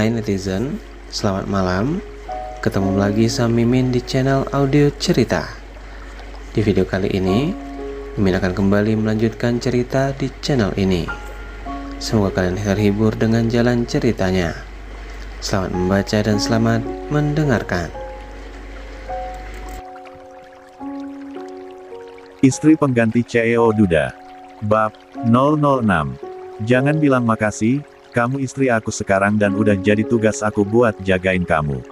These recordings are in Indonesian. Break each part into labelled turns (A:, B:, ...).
A: Hai netizen, selamat malam. Ketemu lagi sama Mimin di channel audio cerita. Di video kali ini, Mimin akan kembali melanjutkan cerita di channel ini. Semoga kalian terhibur dengan jalan ceritanya. Selamat membaca dan selamat mendengarkan.
B: Istri pengganti CEO Duda. Bab 006. Jangan bilang makasih, kamu istri aku sekarang dan udah jadi tugas aku buat jagain kamu.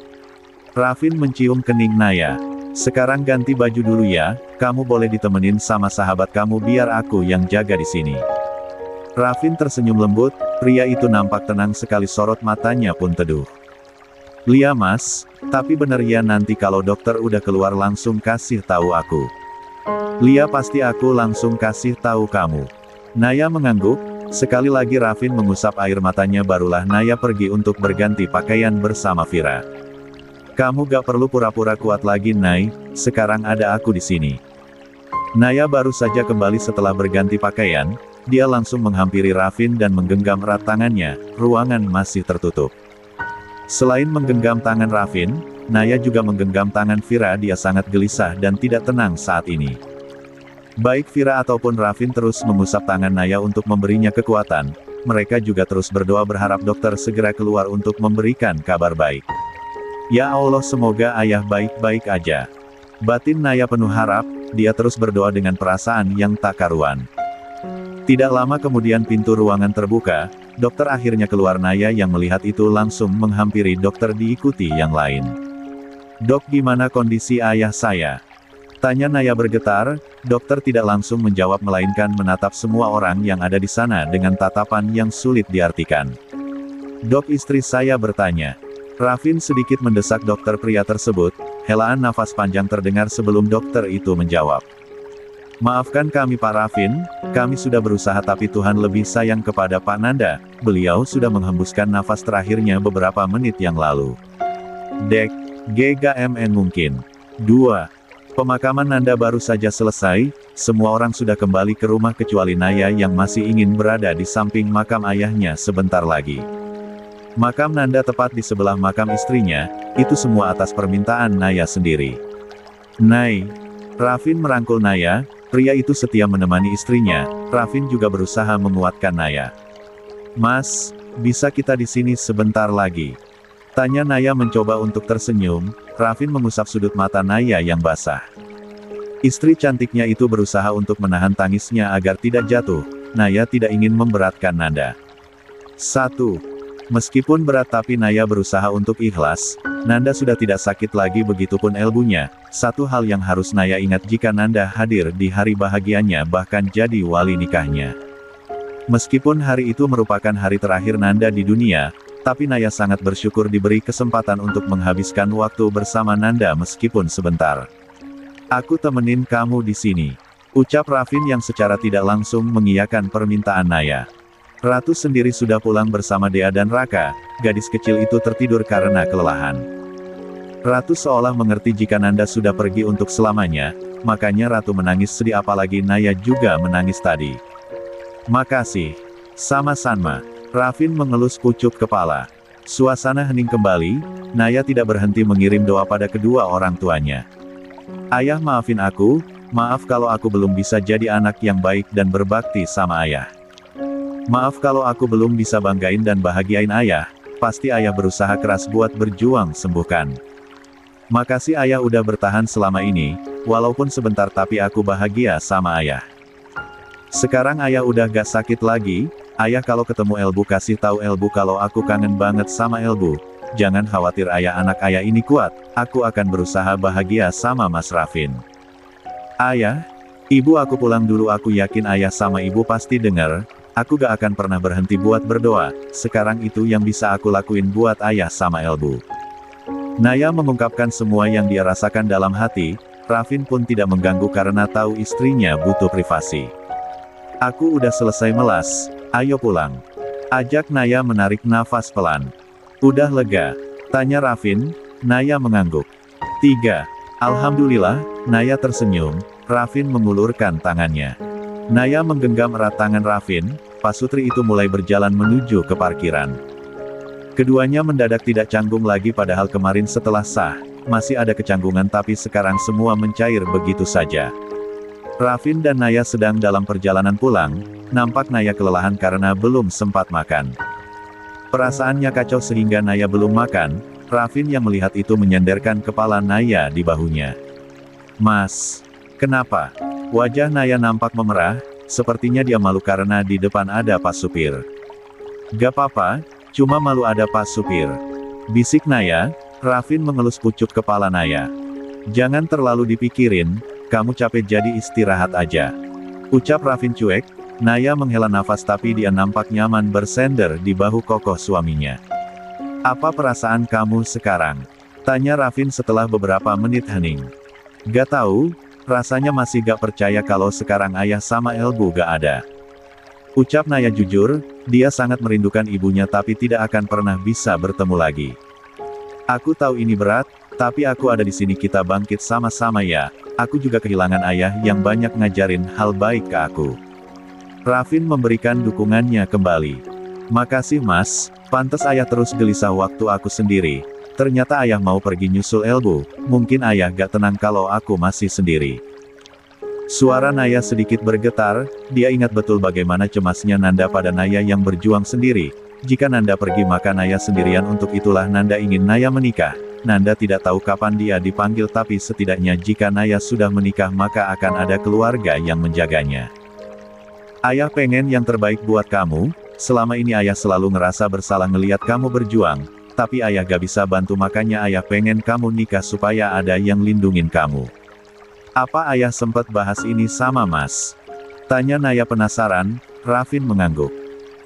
B: Rafin mencium kening Naya. Sekarang ganti baju dulu ya, kamu boleh ditemenin sama sahabat kamu biar aku yang jaga di sini. Rafin tersenyum lembut, pria itu nampak tenang sekali, sorot matanya pun teduh. Lia mas, tapi bener ya nanti kalau dokter udah keluar langsung kasih tahu aku. Lia pasti aku langsung kasih tahu kamu. Naya mengangguk, sekali lagi Rafin mengusap air matanya barulah Naya pergi untuk berganti pakaian bersama Vira. Kamu gak perlu pura-pura kuat lagi Nay, sekarang ada aku di sini. Naya baru saja kembali setelah berganti pakaian. Dia langsung menghampiri Rafin dan menggenggam erat tangannya, ruangan masih tertutup. Selain menggenggam tangan Rafin, Naya juga menggenggam tangan Vira. Dia sangat gelisah dan tidak tenang saat ini. Baik Vira ataupun Rafin terus mengusap tangan Naya untuk memberinya kekuatan. Mereka juga terus berdoa berharap dokter segera keluar untuk memberikan kabar baik. Ya Allah, semoga ayah baik-baik aja. Batin Naya penuh harap, dia terus berdoa dengan perasaan yang tak karuan. Tidak lama kemudian pintu ruangan terbuka, dokter akhirnya keluar. Naya yang melihat itu langsung menghampiri dokter diikuti yang lain. Dok, gimana kondisi ayah saya? Tanya Naya bergetar. Dokter tidak langsung menjawab melainkan menatap semua orang yang ada di sana dengan tatapan yang sulit diartikan. Dok, istri saya bertanya. Rafin sedikit mendesak dokter pria tersebut. Helaan nafas panjang terdengar sebelum dokter itu menjawab. Maafkan kami Pak Rafin, kami sudah berusaha tapi Tuhan lebih sayang kepada Pak Nanda, beliau sudah menghembuskan nafas terakhirnya beberapa menit yang lalu. Dek, GGMN mungkin. 2. Pemakaman Nanda baru saja selesai, semua orang sudah kembali ke rumah kecuali Naya yang masih ingin berada di samping makam ayahnya sebentar lagi. Makam Nanda tepat di sebelah makam istrinya, itu semua atas permintaan Naya sendiri. Nay. Rafin merangkul Naya, pria itu setia menemani istrinya. Rafin juga berusaha menguatkan Naya. Mas, bisa kita di sini sebentar lagi? Tanya Naya mencoba untuk tersenyum. Rafin mengusap sudut mata Naya yang basah. Istri cantiknya itu berusaha untuk menahan tangisnya agar tidak jatuh. Naya tidak ingin memberatkan Nanda. 1. Meskipun berat tapi Naya berusaha untuk ikhlas. Nanda sudah tidak sakit lagi, begitupun elbunya. Satu hal yang harus Naya ingat jika Nanda hadir di hari bahagianya bahkan jadi wali nikahnya. Meskipun hari itu merupakan hari terakhir Nanda di dunia, tapi Naya sangat bersyukur diberi kesempatan untuk menghabiskan waktu bersama Nanda meskipun sebentar. Aku temenin kamu di sini, ucap Rafin yang secara tidak langsung mengiyakan permintaan Naya. Ratu sendiri sudah pulang bersama Dea dan Raka, gadis kecil itu tertidur karena kelelahan. Ratu seolah mengerti jika Nanda sudah pergi untuk selamanya, makanya Ratu menangis sedih, apalagi Naya juga menangis tadi. Makasih. Sama-sama. Rafin mengelus pucuk kepala. Suasana hening kembali, Naya tidak berhenti mengirim doa pada kedua orang tuanya. Ayah, maafin aku, maaf kalau aku belum bisa jadi anak yang baik dan berbakti sama ayah. Maaf kalau aku belum bisa banggain dan bahagiain ayah, pasti ayah berusaha keras buat berjuang sembuhkan. Makasih ayah udah bertahan selama ini, walaupun sebentar tapi aku bahagia sama ayah. Sekarang ayah udah gak sakit lagi, ayah kalau ketemu Elbu kasih tahu Elbu kalau aku kangen banget sama Elbu. Jangan khawatir ayah, anak ayah ini kuat, aku akan berusaha bahagia sama Mas Rafin. Ayah, ibu aku pulang dulu, aku yakin ayah sama ibu pasti dengar. Aku gak akan pernah berhenti buat berdoa, sekarang itu yang bisa aku lakuin buat ayah sama Elbu. Naya mengungkapkan semua yang dia rasakan dalam hati. Rafin pun tidak mengganggu karena tahu istrinya butuh privasi. Aku udah selesai melas, ayo pulang. Ajak Naya menarik nafas pelan. Udah lega? Tanya Rafin. Naya mengangguk. 3. Alhamdulillah, Naya tersenyum. Rafin mengulurkan tangannya. Naya menggenggam erat tangan Rafin. Pasutri itu mulai berjalan menuju ke parkiran. Keduanya mendadak tidak canggung lagi padahal kemarin setelah sah, masih ada kecanggungan tapi sekarang semua mencair begitu saja. Rafin dan Naya sedang dalam perjalanan pulang, nampak Naya kelelahan karena belum sempat makan. Perasaannya kacau sehingga Naya belum makan, Rafin yang melihat itu menyenderkan kepala Naya di bahunya. "Mas, kenapa?" Wajah Naya nampak memerah, sepertinya dia malu karena di depan ada Pak Supir. "Gak apa-apa, cuma malu ada Pak Supir," bisik Naya. Rafin mengelus pucuk kepala Naya. "Jangan terlalu dipikirin, kamu capek jadi istirahat aja," ucap Rafin cuek. Naya menghela nafas tapi dia nampak nyaman bersender di bahu kokoh suaminya. "Apa perasaan kamu sekarang?" tanya Rafin setelah beberapa menit hening. "Gak tahu, rasanya masih gak percaya kalau sekarang ayah sama Elbu gak ada," ucap Naya jujur. Dia sangat merindukan ibunya tapi tidak akan pernah bisa bertemu lagi. "Aku tahu ini berat, tapi aku ada di sini, kita bangkit sama-sama ya. Aku juga kehilangan ayah yang banyak ngajarin hal baik ke aku." Rafin memberikan dukungannya kembali. "Makasih mas, pantas ayah terus gelisah waktu aku sendiri. Ternyata ayah mau pergi nyusul Elbu, mungkin ayah gak tenang kalau aku masih sendiri." Suara Naya sedikit bergetar, dia ingat betul bagaimana cemasnya Nanda pada Naya yang berjuang sendiri. Jika Nanda pergi maka Naya sendirian, untuk itulah Nanda ingin Naya menikah. Nanda tidak tahu kapan dia dipanggil tapi setidaknya jika Naya sudah menikah maka akan ada keluarga yang menjaganya. "Ayah pengen yang terbaik buat kamu, selama ini ayah selalu ngerasa bersalah ngeliat kamu berjuang, tapi ayah gak bisa bantu makanya ayah pengen kamu nikah supaya ada yang lindungin kamu." "Apa ayah sempat bahas ini sama mas?" tanya Naya penasaran. Rafin mengangguk.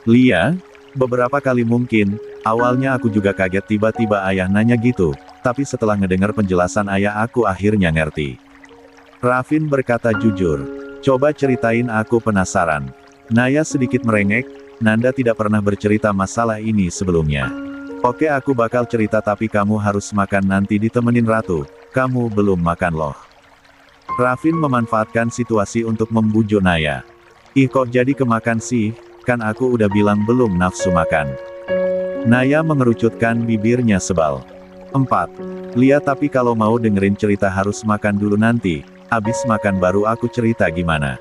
B: "Lia, beberapa kali mungkin, awalnya aku juga kaget tiba-tiba ayah nanya gitu, tapi setelah ngedengar penjelasan ayah aku akhirnya ngerti." Rafin berkata jujur. "Coba ceritain, aku penasaran." Naya sedikit merengek, "Nanda tidak pernah bercerita masalah ini sebelumnya." "Oke, aku bakal cerita tapi kamu harus makan nanti ditemenin Ratu, kamu belum makan loh." Rafin memanfaatkan situasi untuk membujuk Naya. "Ih kok jadi kemakan sih, kan aku udah bilang belum nafsu makan." Naya mengerucutkan bibirnya sebal. 4. "Lia, tapi kalau mau dengerin cerita harus makan dulu nanti, abis makan baru aku cerita gimana?"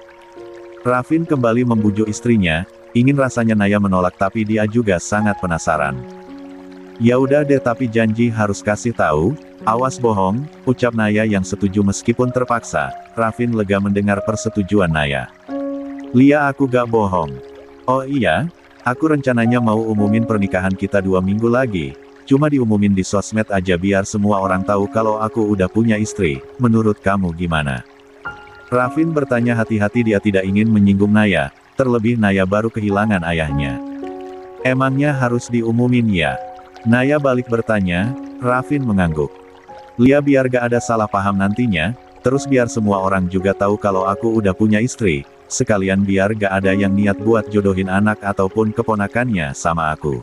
B: Rafin kembali membujuk istrinya, ingin rasanya Naya menolak tapi dia juga sangat penasaran. "Ya udah deh tapi janji harus kasih tahu, awas bohong," ucap Naya yang setuju meskipun terpaksa. Rafin lega mendengar persetujuan Naya. "Lia, aku gak bohong. Oh iya, aku rencananya mau umumin pernikahan kita 2 minggu lagi, cuma diumumin di sosmed aja biar semua orang tahu kalau aku udah punya istri, menurut kamu gimana?" Rafin bertanya hati-hati, dia tidak ingin menyinggung Naya, terlebih Naya baru kehilangan ayahnya. "Emangnya harus diumumin ya?" Naya balik bertanya. Rafin mengangguk. "Lia, biar gak ada salah paham nantinya, terus biar semua orang juga tahu kalau aku udah punya istri, sekalian biar gak ada yang niat buat jodohin anak ataupun keponakannya sama aku."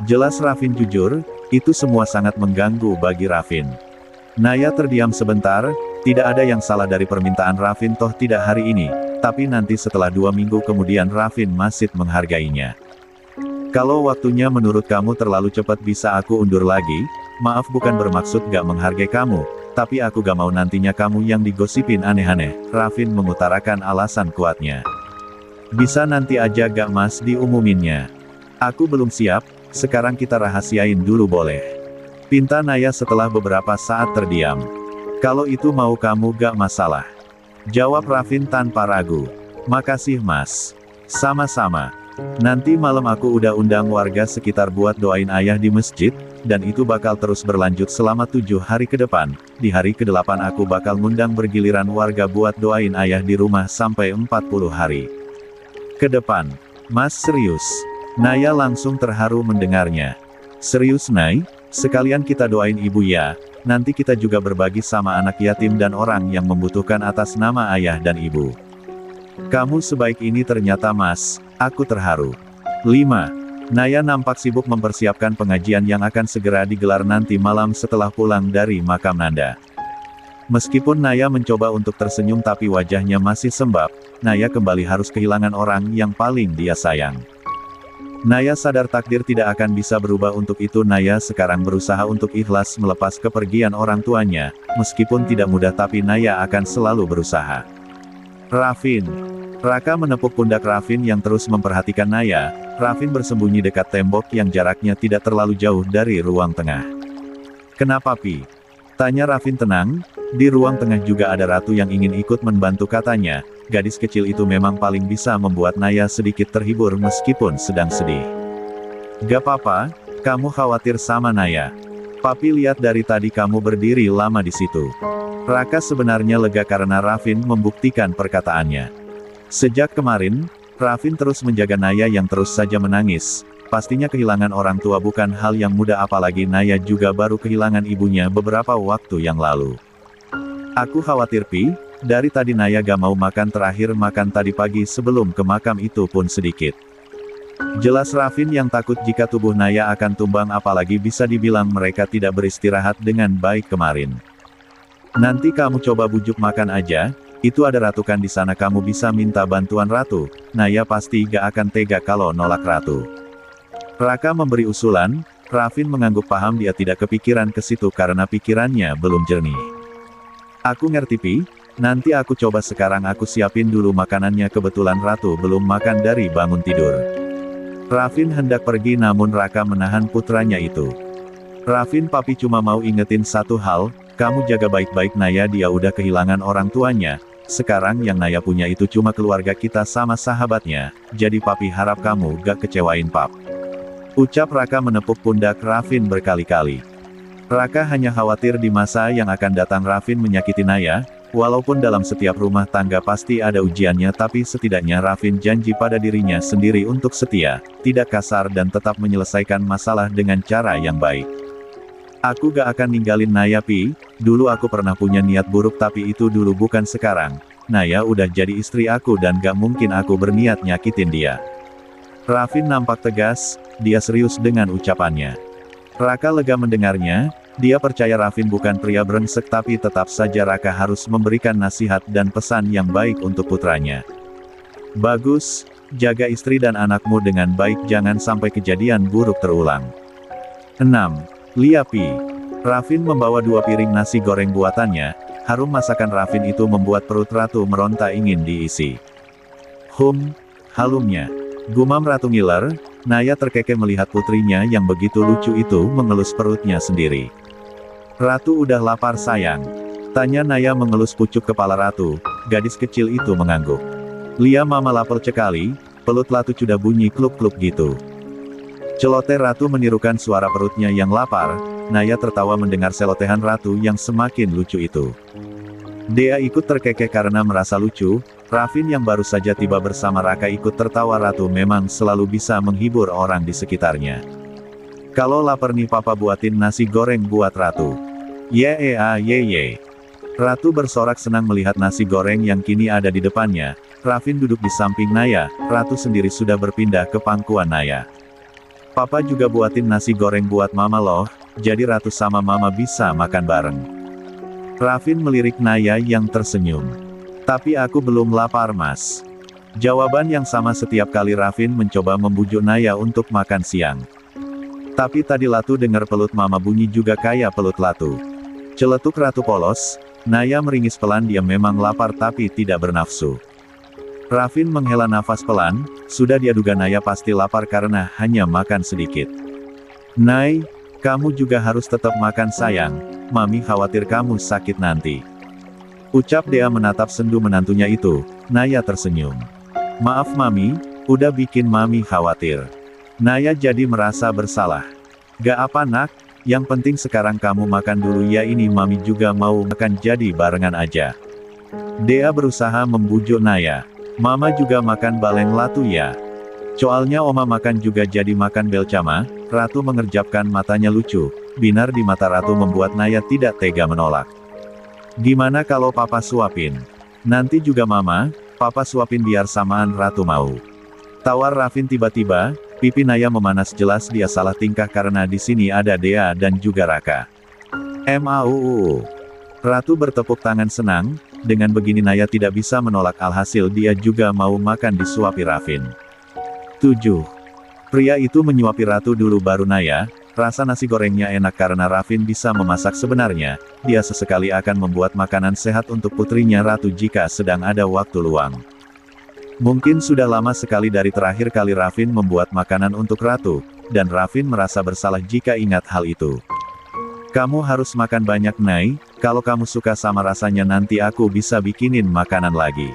B: Jelas Rafin jujur, itu semua sangat mengganggu bagi Rafin. Naya terdiam sebentar, tidak ada yang salah dari permintaan Rafin toh tidak hari ini, tapi nanti setelah 2 minggu kemudian Rafin masih menghargainya. "Kalau waktunya menurut kamu terlalu cepat bisa aku undur lagi, maaf bukan bermaksud gak menghargai kamu, tapi aku gak mau nantinya kamu yang digosipin aneh-aneh." Rafin mengutarakan alasan kuatnya. "Bisa nanti aja gak mas diumuminnya? Aku belum siap, sekarang kita rahasiain dulu boleh?" pinta Naya setelah beberapa saat terdiam. "Kalau itu mau kamu gak masalah," jawab Rafin tanpa ragu. "Makasih mas." "Sama-sama. Nanti malam aku udah undang warga sekitar buat doain ayah di masjid, dan itu bakal terus berlanjut selama 7 hari ke depan. Di hari ke-8 aku bakal ngundang bergiliran warga buat doain ayah di rumah sampai 40 hari ke depan." "Mas serius?" Naya langsung terharu mendengarnya. "Serius Nay, sekalian kita doain ibu ya, nanti kita juga berbagi sama anak yatim dan orang yang membutuhkan atas nama ayah dan ibu." "Kamu sebaik ini ternyata mas, aku terharu." 5. Naya nampak sibuk mempersiapkan pengajian yang akan segera digelar nanti malam setelah pulang dari makam Nanda. Meskipun Naya mencoba untuk tersenyum tapi wajahnya masih sembab, Naya kembali harus kehilangan orang yang paling dia sayang. Naya sadar takdir tidak akan bisa berubah untuk itu Naya sekarang berusaha untuk ikhlas melepas kepergian orang tuanya, meskipun tidak mudah tapi Naya akan selalu berusaha. Rafin. Raka menepuk pundak Rafin yang terus memperhatikan Naya. Rafin bersembunyi dekat tembok yang jaraknya tidak terlalu jauh dari ruang tengah. Kenapa Pi? Tanya Rafin tenang. Di ruang tengah juga ada ratu yang ingin ikut membantu katanya. Gadis kecil itu memang paling bisa membuat Naya sedikit terhibur meskipun sedang sedih. Gak apa-apa, kamu khawatir sama Naya. Papi lihat dari tadi kamu berdiri lama di situ. Raka sebenarnya lega karena Rafin membuktikan perkataannya. Sejak kemarin, Rafin terus menjaga Naya yang terus saja menangis. Pastinya kehilangan orang tua bukan hal yang mudah apalagi Naya juga baru kehilangan ibunya beberapa waktu yang lalu. Aku khawatir Pi, dari tadi Naya gak mau makan terakhir makan tadi pagi sebelum ke makam itu pun sedikit. Jelas Rafin yang takut jika tubuh Naya akan tumbang apalagi bisa dibilang mereka tidak beristirahat dengan baik kemarin. Nanti kamu coba bujuk makan aja, itu ada ratu kan di sana kamu bisa minta bantuan ratu, Naya pasti gak akan tega kalau nolak ratu. Raka memberi usulan, Rafin mengangguk paham dia tidak kepikiran ke situ karena pikirannya belum jernih. Aku ngerti Pi, nanti aku coba sekarang aku siapin dulu makanannya kebetulan ratu belum makan dari bangun tidur. Rafin hendak pergi namun Raka menahan putranya itu. Rafin papi cuma mau ingetin satu hal, kamu jaga baik-baik Naya dia udah kehilangan orang tuanya, sekarang yang Naya punya itu cuma keluarga kita sama sahabatnya, jadi papi harap kamu gak kecewain pap. Ucap Raka menepuk pundak Rafin berkali-kali. Raka hanya khawatir di masa yang akan datang Rafin menyakiti Naya, walaupun dalam setiap rumah tangga pasti ada ujiannya tapi setidaknya Rafin janji pada dirinya sendiri untuk setia, tidak kasar dan tetap menyelesaikan masalah dengan cara yang baik. Aku gak akan ninggalin Naya Pi, dulu aku pernah punya niat buruk tapi itu dulu bukan sekarang, Naya udah jadi istri aku dan gak mungkin aku berniat nyakitin dia. Rafin nampak tegas, dia serius dengan ucapannya. Raka lega mendengarnya. Dia percaya Rafin bukan pria brengsek tapi tetap saja Raka harus memberikan nasihat dan pesan yang baik untuk putranya. Bagus, jaga istri dan anakmu dengan baik jangan sampai kejadian buruk terulang. 6. Lia Pi. Rafin membawa 2 piring nasi goreng buatannya, harum masakan Rafin itu membuat perut ratu meronta ingin diisi. Halumnya. Gumam Ratu ngiler, Naya terkekeh melihat putrinya yang begitu lucu itu mengelus perutnya sendiri. Ratu udah lapar sayang. Tanya Naya mengelus pucuk kepala Ratu, gadis kecil itu mengangguk. Lia mama lapar sekali, pelut Ratu sudah bunyi kluk-kluk gitu. Celoteh Ratu menirukan suara perutnya yang lapar, Naya tertawa mendengar selotehan Ratu yang semakin lucu itu. Dia ikut terkekeh karena merasa lucu, Rafin yang baru saja tiba bersama Raka ikut tertawa Ratu memang selalu bisa menghibur orang di sekitarnya. Kalau lapar nih papa buatin nasi goreng buat Ratu. Ye. Ratu bersorak senang melihat nasi goreng yang kini ada di depannya. Rafin duduk di samping Naya, Ratu sendiri sudah berpindah ke pangkuan Naya. Papa juga buatin nasi goreng buat mama loh, jadi Ratu sama mama bisa makan bareng. Rafin melirik Naya yang tersenyum. Tapi aku belum lapar mas. Jawaban yang sama setiap kali Rafin mencoba membujuk Naya untuk makan siang. Tapi tadi Ratu dengar pelut mama bunyi juga kayak pelut Ratu. Celetuk Ratu polos, Naya meringis pelan dia memang lapar tapi tidak bernafsu. Rafin menghela nafas pelan, sudah dia duga Naya pasti lapar karena hanya makan sedikit. Nay, kamu juga harus tetap makan sayang, mami khawatir kamu sakit nanti. Ucap Dea menatap sendu menantunya itu, Naya tersenyum. Maaf mami, udah bikin mami khawatir. Naya jadi merasa bersalah. Gak apa nak, yang penting sekarang kamu makan dulu ya ini mami juga mau makan jadi barengan aja. Dea berusaha membujuk Naya. Mama juga makan baleng Ratu ya. Soalnya oma makan juga jadi makan belcama, Ratu mengerjapkan matanya lucu, binar di mata Ratu membuat Naya tidak tega menolak. Gimana kalau papa suapin? Nanti juga mama, papa suapin biar samaan Ratu mau. Tawar Rafin tiba-tiba, pipi Naya memanas jelas dia salah tingkah karena di sini ada Dea dan juga Raka. Ratu bertepuk tangan senang, dengan begini Naya tidak bisa menolak alhasil dia juga mau makan disuapi Rafin. 7. Pria itu menyuapi Ratu dulu baru Naya. Rasa nasi gorengnya enak karena Rafin bisa memasak. Sebenarnya, dia sesekali akan membuat makanan sehat untuk putrinya Ratu jika sedang ada waktu luang. Mungkin sudah lama sekali dari terakhir kali Rafin membuat makanan untuk Ratu, dan Rafin merasa bersalah jika ingat hal itu. Kamu harus makan banyak Nay, kalau kamu suka sama rasanya nanti aku bisa bikinin makanan lagi.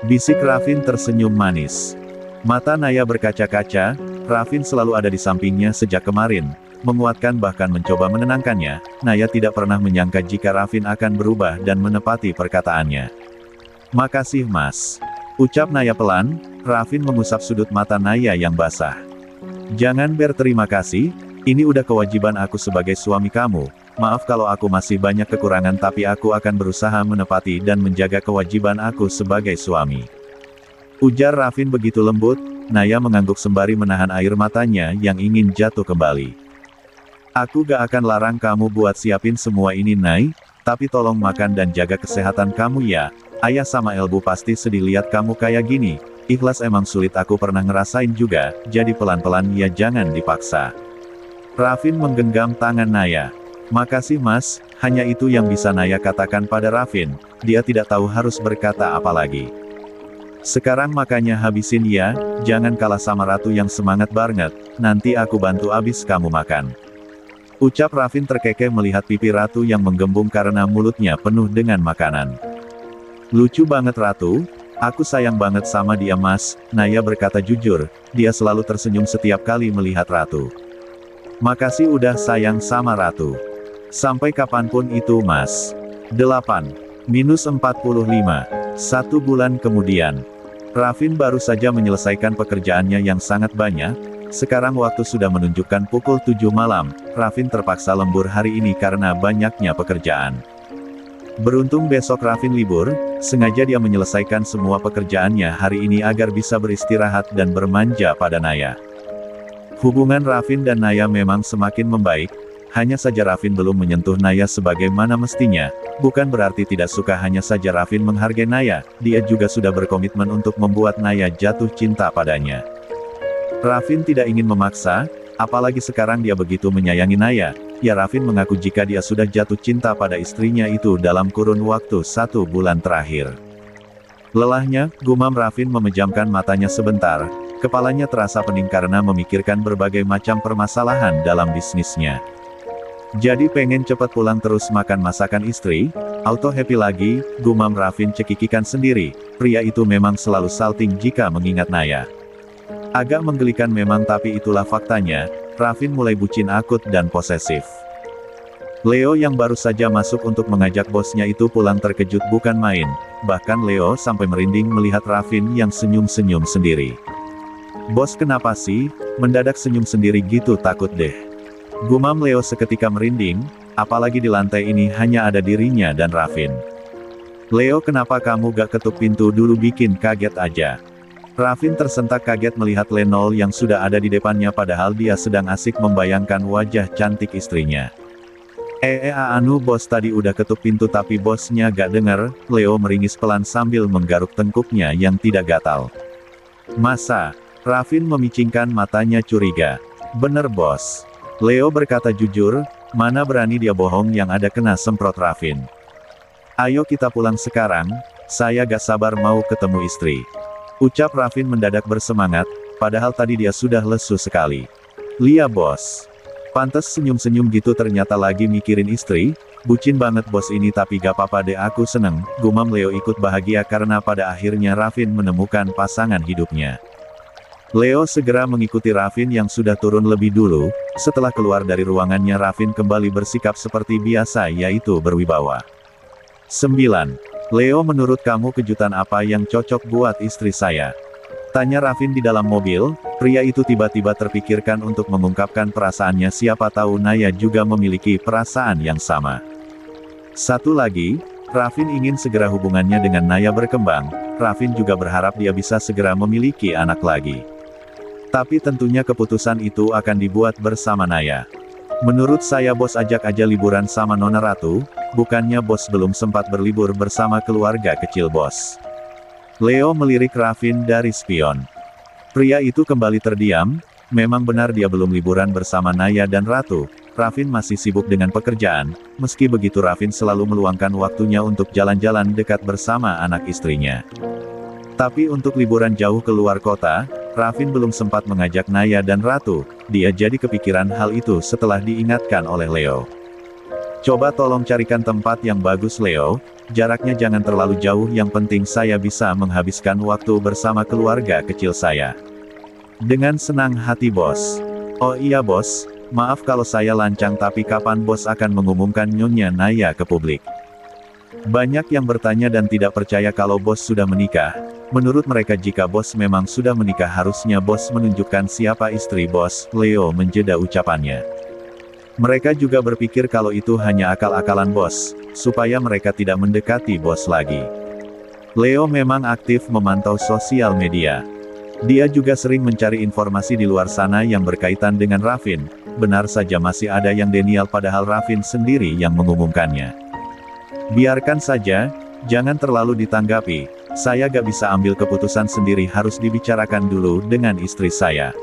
B: Bisik Rafin tersenyum manis. Mata Naya berkaca-kaca. Rafin selalu ada di sampingnya sejak kemarin, menguatkan bahkan mencoba menenangkannya. Naya tidak pernah menyangka jika Rafin akan berubah dan menepati perkataannya. Makasih Mas. Ucap Naya pelan. Rafin mengusap sudut mata Naya yang basah. Jangan berterima kasih, ini udah kewajiban aku sebagai suami kamu. Maaf kalau aku masih banyak kekurangan tapi aku akan berusaha menepati dan menjaga kewajiban aku sebagai suami. Ujar Rafin begitu lembut. Naya mengangguk sembari menahan air matanya yang ingin jatuh kembali. Aku gak akan larang kamu buat siapin semua ini Nay, tapi tolong makan dan jaga kesehatan kamu ya. Ayah sama Elbu pasti sedih lihat kamu kayak gini. Ikhlas emang sulit aku pernah ngerasain juga, jadi pelan-pelan ya jangan dipaksa. Rafin menggenggam tangan Naya. Makasih Mas, hanya itu yang bisa Naya katakan pada Rafin. Dia tidak tahu harus berkata apa lagi. Sekarang makanya habisin ya, jangan kalah sama Ratu yang semangat banget, nanti aku bantu abis kamu makan. Ucap Rafin terkekeh melihat pipi Ratu yang menggembung karena mulutnya penuh dengan makanan. Lucu banget Ratu, aku sayang banget sama dia Mas, Naya berkata jujur, dia selalu tersenyum setiap kali melihat Ratu. Makasih udah sayang sama Ratu. Sampai kapanpun itu Mas. 8-45. 1 bulan kemudian, Rafin baru saja menyelesaikan pekerjaannya yang sangat banyak. Sekarang waktu sudah menunjukkan pukul 7 malam, Rafin terpaksa lembur hari ini karena banyaknya pekerjaan. Beruntung besok Rafin libur, sengaja dia menyelesaikan semua pekerjaannya hari ini agar bisa beristirahat dan bermanja pada Naya. Hubungan Rafin dan Naya memang semakin membaik. Hanya saja Rafin belum menyentuh Naya sebagaimana mestinya, bukan berarti tidak suka hanya saja Rafin menghargai Naya, dia juga sudah berkomitmen untuk membuat Naya jatuh cinta padanya. Rafin tidak ingin memaksa, apalagi sekarang dia begitu menyayangi Naya, ya Rafin mengaku jika dia sudah jatuh cinta pada istrinya itu dalam kurun waktu 1 bulan terakhir. Lelahnya, gumam Rafin memejamkan matanya sebentar, kepalanya terasa pening karena memikirkan berbagai macam permasalahan dalam bisnisnya. Jadi pengen cepat pulang terus makan masakan istri, auto happy lagi, gumam Rafin cekikikan sendiri, pria itu memang selalu salting jika mengingat Naya. Agak menggelikan memang tapi itulah faktanya, Rafin mulai bucin akut dan posesif. Leo yang baru saja masuk untuk mengajak bosnya itu pulang terkejut bukan main, bahkan Leo sampai merinding melihat Rafin yang senyum-senyum sendiri. Bos kenapa sih, mendadak senyum sendiri gitu takut deh. Gumam Leo seketika merinding, apalagi di lantai ini hanya ada dirinya dan Rafin. Leo kenapa kamu gak ketuk pintu dulu bikin kaget aja. Rafin tersentak kaget melihat Lenol yang sudah ada di depannya padahal dia sedang asik membayangkan wajah cantik istrinya. Anu bos tadi udah ketuk pintu tapi bosnya gak denger, Leo meringis pelan sambil menggaruk tengkuknya yang tidak gatal. Masa? Rafin memicingkan matanya curiga. Bener bos. Leo berkata jujur, mana berani dia bohong yang ada kena semprot Rafin. Ayo kita pulang sekarang, saya gak sabar mau ketemu istri. Ucap Rafin mendadak bersemangat, padahal tadi dia sudah lesu sekali. Lia bos. Pantes senyum-senyum gitu ternyata lagi mikirin istri, bucin banget bos ini tapi gak apa-apa deh aku seneng, gumam Leo ikut bahagia karena pada akhirnya Rafin menemukan pasangan hidupnya. Leo segera mengikuti Rafin yang sudah turun lebih dulu, setelah keluar dari ruangannya Rafin kembali bersikap seperti biasa yaitu berwibawa. 9. Leo menurut kamu kejutan apa yang cocok buat istri saya? Tanya Rafin di dalam mobil, pria itu tiba-tiba terpikirkan untuk mengungkapkan perasaannya siapa tahu Naya juga memiliki perasaan yang sama. Satu lagi, Rafin ingin segera hubungannya dengan Naya berkembang, Rafin juga berharap dia bisa segera memiliki anak lagi. Tapi tentunya keputusan itu akan dibuat bersama Naya. Menurut saya bos ajak aja liburan sama Nona Ratu, bukannya bos belum sempat berlibur bersama keluarga kecil bos. Leo melirik Rafin dari spion. Pria itu kembali terdiam, memang benar dia belum liburan bersama Naya dan Ratu. Rafin masih sibuk dengan pekerjaan, meski begitu Rafin selalu meluangkan waktunya untuk jalan-jalan dekat bersama anak istrinya. Tapi untuk liburan jauh ke luar kota, Rafin belum sempat mengajak Naya dan Ratu. Dia jadi kepikiran hal itu setelah diingatkan oleh Leo. Coba tolong carikan tempat yang bagus Leo, jaraknya jangan terlalu jauh, yang penting saya bisa menghabiskan waktu bersama keluarga kecil saya. Dengan senang hati bos. Oh iya bos, maaf kalau saya lancang, tapi kapan bos akan mengumumkan Nyonya Naya ke publik? Banyak yang bertanya dan tidak percaya kalau bos sudah menikah. Menurut mereka jika bos memang sudah menikah harusnya bos menunjukkan siapa istri bos. Leo menjeda ucapannya. Mereka juga berpikir kalau itu hanya akal-akalan bos, supaya mereka tidak mendekati bos lagi. Leo memang aktif memantau sosial media. Dia juga sering mencari informasi di luar sana yang berkaitan dengan Rafin. Benar saja masih ada yang denial padahal Rafin sendiri yang mengumumkannya. Biarkan saja, jangan terlalu ditanggapi. Saya gak bisa ambil keputusan sendiri, harus dibicarakan dulu dengan istri saya.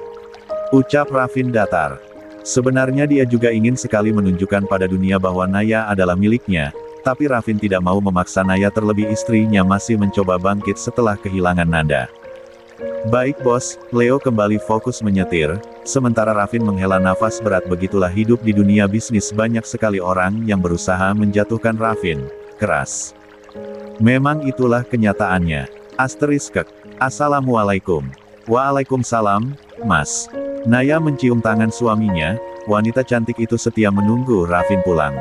B: Ucap Rafin datar. Sebenarnya dia juga ingin sekali menunjukkan pada dunia bahwa Naya adalah miliknya, tapi Rafin tidak mau memaksa Naya, terlebih istrinya masih mencoba bangkit setelah kehilangan Nanda. Baik bos, Leo kembali fokus menyetir, sementara Rafin menghela nafas berat. Begitulah hidup di dunia bisnis, banyak sekali orang yang berusaha menjatuhkan Rafin. Keras. Memang itulah kenyataannya. Asterisk. Assalamualaikum. Waalaikumsalam, Mas. Naya mencium tangan suaminya, wanita cantik itu setia menunggu Rafin pulang.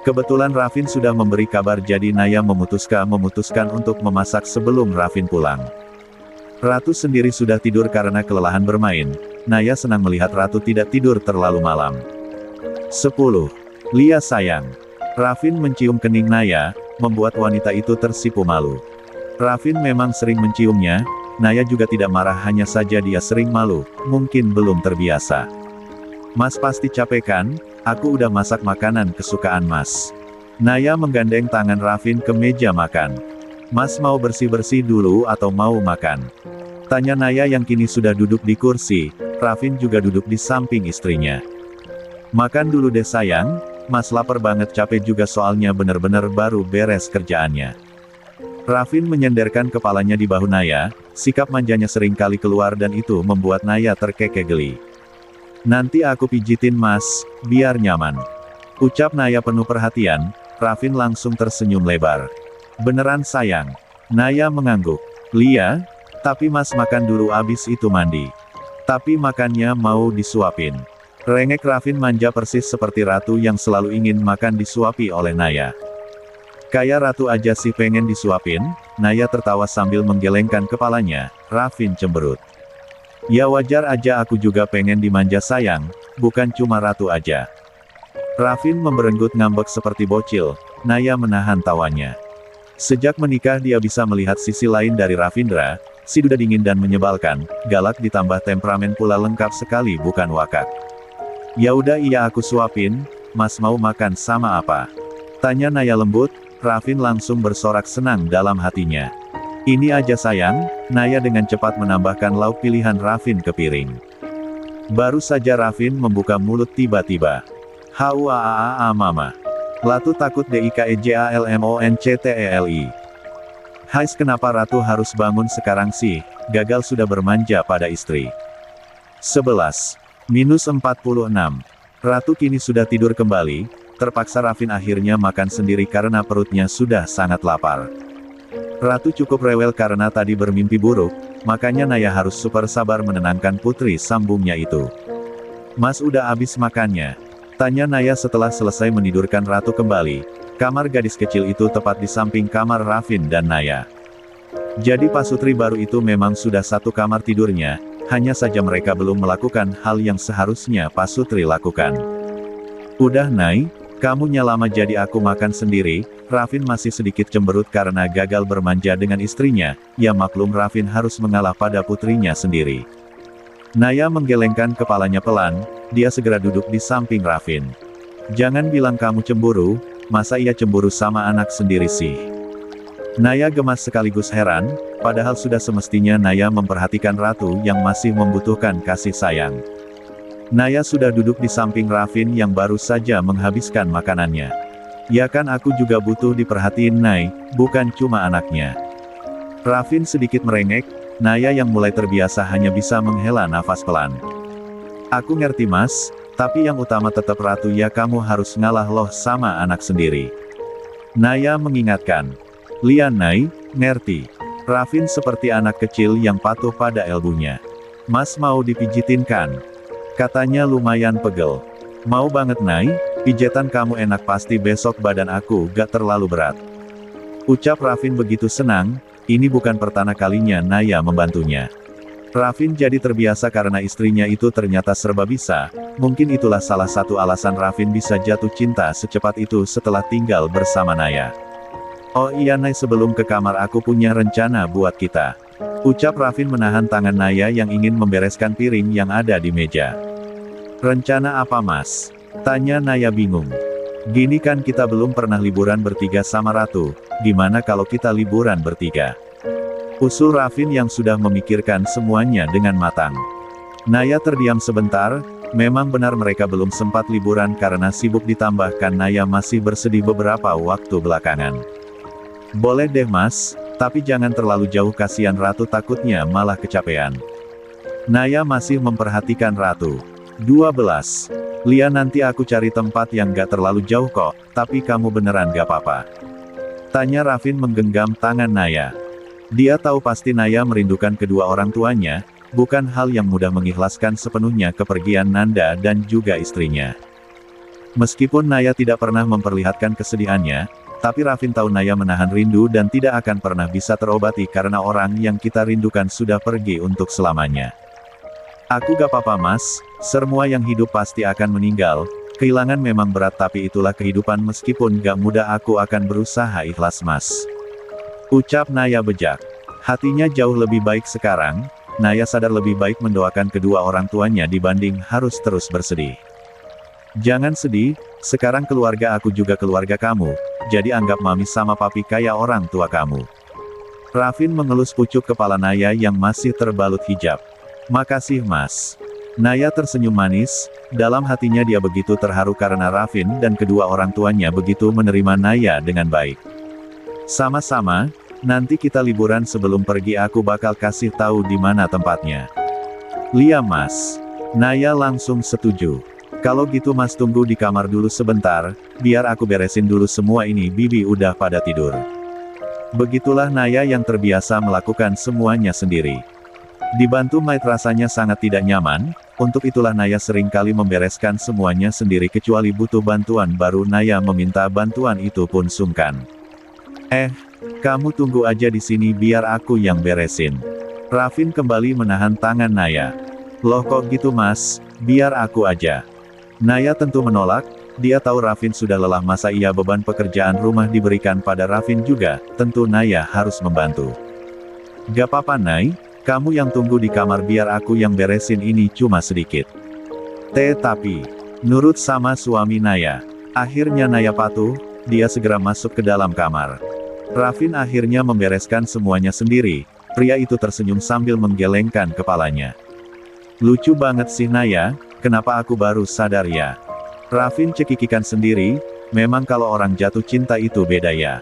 B: Kebetulan Rafin sudah memberi kabar, jadi Naya memutuskan untuk memasak sebelum Rafin pulang. Ratu sendiri sudah tidur karena kelelahan bermain. Naya senang melihat Ratu tidak tidur terlalu malam. 10. Lia sayang. Rafin mencium kening Naya, membuat wanita itu tersipu malu. Rafin memang sering menciumnya. Naya juga tidak marah, hanya saja dia sering malu, mungkin belum terbiasa. Mas pasti capek kan? Aku udah masak makanan kesukaan Mas. Naya menggandeng tangan Rafin ke meja makan. Mas mau bersih-bersih dulu atau mau makan? Tanya Naya yang kini sudah duduk di kursi. Rafin juga duduk di samping istrinya. Makan dulu deh sayang, Mas lapar banget, capek juga soalnya bener-bener baru beres kerjaannya. Rafin menyenderkan kepalanya di bahu Naya, sikap manjanya sering kali keluar dan itu membuat Naya terkekeh geli. Nanti aku pijitin Mas, biar nyaman. Ucap Naya penuh perhatian. Rafin langsung tersenyum lebar. Beneran sayang? Naya mengangguk. Lia, tapi Mas makan dulu abis itu mandi. Tapi makannya mau disuapin. Rengek Rafin manja persis seperti Ratu yang selalu ingin makan disuapi oleh Naya. Kayak Ratu aja sih pengen disuapin? Naya tertawa sambil menggelengkan kepalanya. Rafin cemberut. Ya wajar aja, aku juga pengen dimanja sayang, bukan cuma Ratu aja. Rafin memberenggut ngambek seperti bocil. Naya menahan tawanya. Sejak menikah dia bisa melihat sisi lain dari Rafindra, si duda dingin dan menyebalkan, galak ditambah temperamen pula, lengkap sekali bukan wakak. Ya udah iya aku suapin, Mas mau makan sama apa? Tanya Naya lembut. Rafin langsung bersorak senang dalam hatinya. Ini aja sayang, Naya dengan cepat menambahkan lauk pilihan Rafin ke piring. Baru saja Rafin membuka mulut tiba-tiba. Hauaaaa mama. Latu takut DIKEJALMONCTELI. Hai, kenapa Ratu harus bangun sekarang sih? Gagal sudah bermanja pada istri. 11-46. Ratu kini sudah tidur kembali. Terpaksa Rafin akhirnya makan sendiri karena perutnya sudah sangat lapar. Ratu cukup rewel karena tadi bermimpi buruk, makanya Naya harus super sabar menenangkan putri sambungnya itu. Mas udah habis makannya? Tanya Naya setelah selesai menidurkan Ratu kembali. Kamar gadis kecil itu tepat di samping kamar Rafin dan Naya. Jadi pasutri baru itu memang sudah satu kamar tidurnya, hanya saja mereka belum melakukan hal yang seharusnya pasutri lakukan. Udah Nay, kamu nyalama jadi aku makan sendiri. Rafin masih sedikit cemberut karena gagal bermanja dengan istrinya, ya maklum Rafin harus mengalah pada putrinya sendiri. Naya menggelengkan kepalanya pelan, dia segera duduk di samping Rafin. Jangan bilang kamu cemburu, masa ia cemburu sama anak sendiri sih? Naya gemas sekaligus heran, padahal sudah semestinya Naya memperhatikan ratu yang masih membutuhkan kasih sayang. Naya sudah duduk di samping Rafin yang baru saja menghabiskan makanannya. Ya kan aku juga butuh diperhatiin Nay, bukan cuma anaknya. Rafin sedikit merengek, Naya yang mulai terbiasa hanya bisa menghela nafas pelan. Aku ngerti mas, tapi yang utama tetap ratu ya kamu harus ngalah loh sama anak sendiri. Naya mengingatkan. Lian Nay, ngerti. Rafin seperti anak kecil yang patuh pada elbunya. Mas mau dipijitin kan? Katanya lumayan pegel. Mau banget Nay, pijetan kamu enak pasti besok badan aku gak terlalu berat. Ucap Rafin begitu senang, ini bukan pertama kalinya Naya membantunya. Rafin jadi terbiasa karena istrinya itu ternyata serba bisa, mungkin itulah salah satu alasan Rafin bisa jatuh cinta secepat itu setelah tinggal bersama Naya. Oh iya Nay sebelum ke kamar aku punya rencana buat kita. Ucap Rafin menahan tangan Naya yang ingin membereskan piring yang ada di meja. Rencana apa mas? Tanya Naya bingung. Gini kan kita belum pernah liburan bertiga sama Ratu, gimana kalau kita liburan bertiga? Usul Rafin yang sudah memikirkan semuanya dengan matang. Naya terdiam sebentar, memang benar mereka belum sempat liburan karena sibuk ditambahkan Naya masih bersedih beberapa waktu belakangan. Boleh deh mas, tapi jangan terlalu jauh kasihan Ratu takutnya malah kecapean. Naya masih memperhatikan Ratu. 12. Lia nanti aku cari tempat yang gak terlalu jauh kok, tapi kamu beneran gak apa-apa? Tanya Rafin menggenggam tangan Naya. Dia tahu pasti Naya merindukan kedua orang tuanya, bukan hal yang mudah mengikhlaskan sepenuhnya kepergian Nanda dan juga istrinya. Meskipun Naya tidak pernah memperlihatkan kesedihannya, tapi Rafin tahu Naya menahan rindu dan tidak akan pernah bisa terobati karena orang yang kita rindukan sudah pergi untuk selamanya. Aku gak apa-apa mas, semua yang hidup pasti akan meninggal, kehilangan memang berat tapi itulah kehidupan meskipun gak mudah aku akan berusaha ikhlas mas. Ucap Naya bejak. Hatinya jauh lebih baik sekarang, Naya sadar lebih baik mendoakan kedua orang tuanya dibanding harus terus bersedih. Jangan sedih, sekarang keluarga aku juga keluarga kamu, jadi anggap mami sama papi kayak orang tua kamu. Rafin mengelus pucuk kepala Naya yang masih terbalut hijab. Makasih mas. Naya tersenyum manis, dalam hatinya dia begitu terharu karena Rafin dan kedua orang tuanya begitu menerima Naya dengan baik. Sama-sama, nanti kita liburan sebelum pergi aku bakal kasih tahu di mana tempatnya. Lia mas. Naya langsung setuju. Kalau gitu mas tunggu di kamar dulu sebentar, biar aku beresin dulu semua ini bibi udah pada tidur. Begitulah Naya yang terbiasa melakukan semuanya sendiri. Dibantu maid rasanya sangat tidak nyaman, untuk itulah Naya seringkali membereskan semuanya sendiri kecuali butuh bantuan baru Naya meminta bantuan itu pun sungkan. Kamu tunggu aja di sini biar aku yang beresin. Rafin kembali menahan tangan Naya. Loh kok gitu mas, biar aku aja. Naya tentu menolak, dia tahu Rafin sudah lelah masa iya beban pekerjaan rumah diberikan pada Rafin juga, tentu Naya harus membantu. Gak apa-apa Nay, kamu yang tunggu di kamar biar aku yang beresin ini cuma sedikit. Tapi, nurut sama suami Naya. Akhirnya Naya patuh, dia segera masuk ke dalam kamar. Rafin akhirnya membereskan semuanya sendiri, pria itu tersenyum sambil menggelengkan kepalanya. Lucu banget sih Naya, kenapa aku baru sadar ya? Rafin cekikikan sendiri, memang kalau orang jatuh cinta itu beda ya.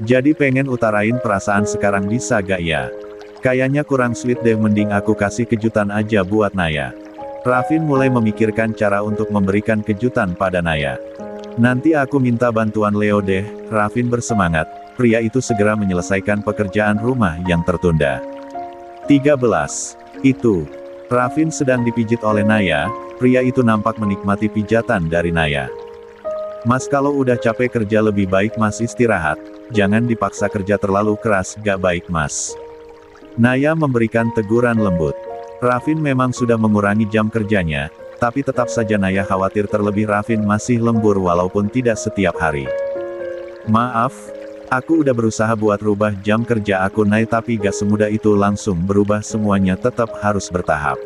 B: Jadi pengen utarain perasaan sekarang bisa gak ya? Kayaknya kurang sweet deh mending aku kasih kejutan aja buat Naya. Rafin mulai memikirkan cara untuk memberikan kejutan pada Naya. Nanti aku minta bantuan Leo deh, Rafin bersemangat, pria itu segera menyelesaikan pekerjaan rumah yang tertunda. 13. Itu. Rafin sedang dipijit oleh Naya, pria itu nampak menikmati pijatan dari Naya. Mas kalau udah capek kerja lebih baik mas istirahat, jangan dipaksa kerja terlalu keras gak baik mas. Naya memberikan teguran lembut. Rafin memang sudah mengurangi jam kerjanya, tapi tetap saja Naya khawatir terlebih Rafin masih lembur walaupun tidak setiap hari. Maaf, aku udah berusaha buat rubah jam kerja aku Nay tapi gak semudah itu langsung berubah semuanya tetap harus bertahap.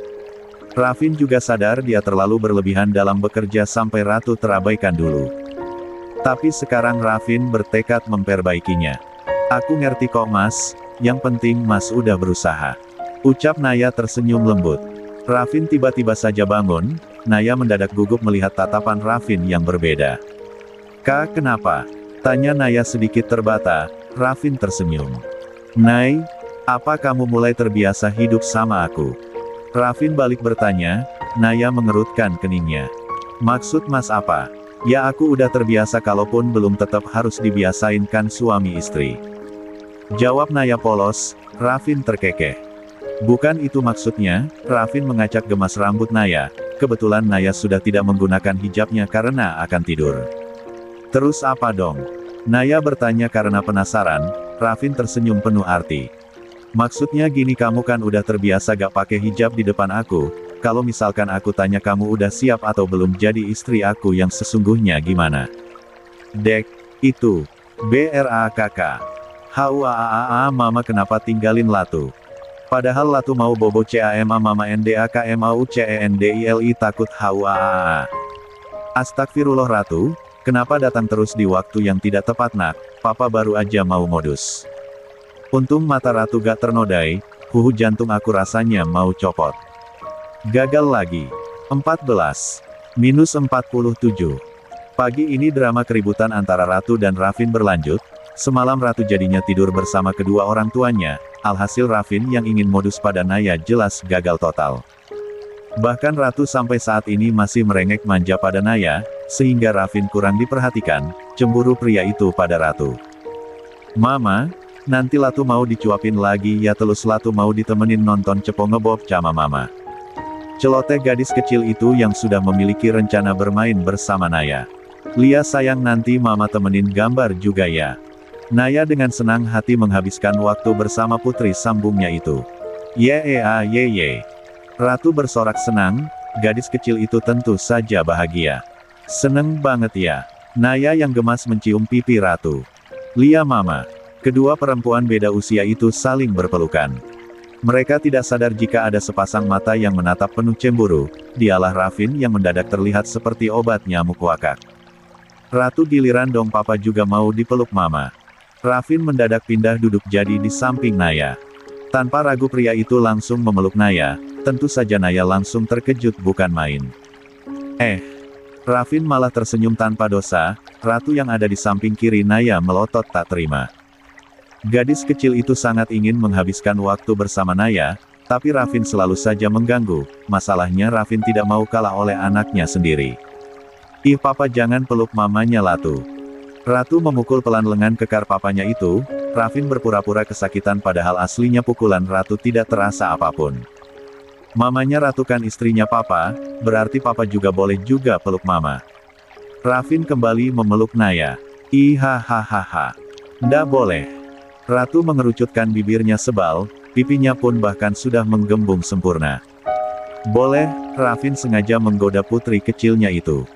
B: Rafin juga sadar dia terlalu berlebihan dalam bekerja sampai Ratu terabaikan dulu. Tapi sekarang Rafin bertekad memperbaikinya. Aku ngerti kok mas, yang penting Mas udah berusaha. Ucap Naya tersenyum lembut. Rafin tiba-tiba saja bangun, Naya mendadak gugup melihat tatapan Rafin yang berbeda. Kak, kenapa? Tanya Naya sedikit terbata. Rafin tersenyum. Nay, apa kamu mulai terbiasa hidup sama aku? Rafin balik bertanya, Naya mengerutkan keningnya. Maksud Mas apa? Ya aku udah terbiasa kalaupun belum tetap harus dibiasain kan suami istri. Jawab Naya polos. Rafin terkekeh. Bukan itu maksudnya, Rafin mengacak gemas rambut Naya. Kebetulan Naya sudah tidak menggunakan hijabnya karena akan tidur. Terus apa dong? Naya bertanya karena penasaran. Rafin tersenyum penuh arti. Maksudnya gini, kamu kan udah terbiasa gak pakai hijab di depan aku. Kalau misalkan aku tanya kamu udah siap atau belum jadi istri aku yang sesungguhnya gimana? Dek, itu. BRAKK. HUAAA mama kenapa tinggalin Latu? Padahal Latu mau bobo CAMA mama NDAKMAU CENDILI takut HUAAA. Astagfirullah Ratu. Kenapa datang terus di waktu yang tidak tepat nak, papa baru aja mau modus. Untung mata Ratu gak ternodai, jantung aku rasanya mau copot. Gagal lagi. 14. Minus 47. Pagi ini drama keributan antara Ratu dan Rafin berlanjut. Semalam Ratu jadinya tidur bersama kedua orang tuanya, alhasil Rafin yang ingin modus pada Naya jelas gagal total. Bahkan Ratu sampai saat ini masih merengek manja pada Naya, sehingga Rafin kurang diperhatikan, cemburu pria itu pada Ratu. Mama, nanti Latu mau dicuapin lagi ya, telus Latu mau ditemenin nonton Cepo Ngebob sama mama. Celoteh gadis kecil itu yang sudah memiliki rencana bermain bersama Naya. Lia sayang nanti mama temenin gambar juga ya. Naya dengan senang hati menghabiskan waktu bersama putri sambungnya itu. Ye. Ratu bersorak senang, gadis kecil itu tentu saja bahagia. Seneng banget ya. Naya yang gemas mencium pipi Ratu. Lia mama. Kedua perempuan beda usia itu saling berpelukan. Mereka tidak sadar jika ada sepasang mata yang menatap penuh cemburu, dialah Rafin yang mendadak terlihat seperti obat nyamuk wakak. Ratu giliran dong papa juga mau dipeluk mama. Rafin mendadak pindah duduk jadi di samping Naya. Tanpa ragu pria itu langsung memeluk Naya, tentu saja Naya langsung terkejut bukan main. Rafin malah tersenyum tanpa dosa, Ratu yang ada di samping kiri Naya melotot tak terima. Gadis kecil itu sangat ingin menghabiskan waktu bersama Naya, tapi Rafin selalu saja mengganggu, masalahnya Rafin tidak mau kalah oleh anaknya sendiri. Ih papa jangan peluk mamanya Latu. Ratu memukul pelan lengan kekar papanya itu, Rafin berpura-pura kesakitan padahal aslinya pukulan Ratu tidak terasa apapun. Mamanya Ratu kan istrinya papa, berarti papa juga boleh juga peluk mama. Rafin kembali memeluk Naya. Ihahaha. Ndak boleh. Ratu mengerucutkan bibirnya sebal, pipinya pun bahkan sudah menggembung sempurna. Boleh, Rafin sengaja menggoda putri kecilnya itu.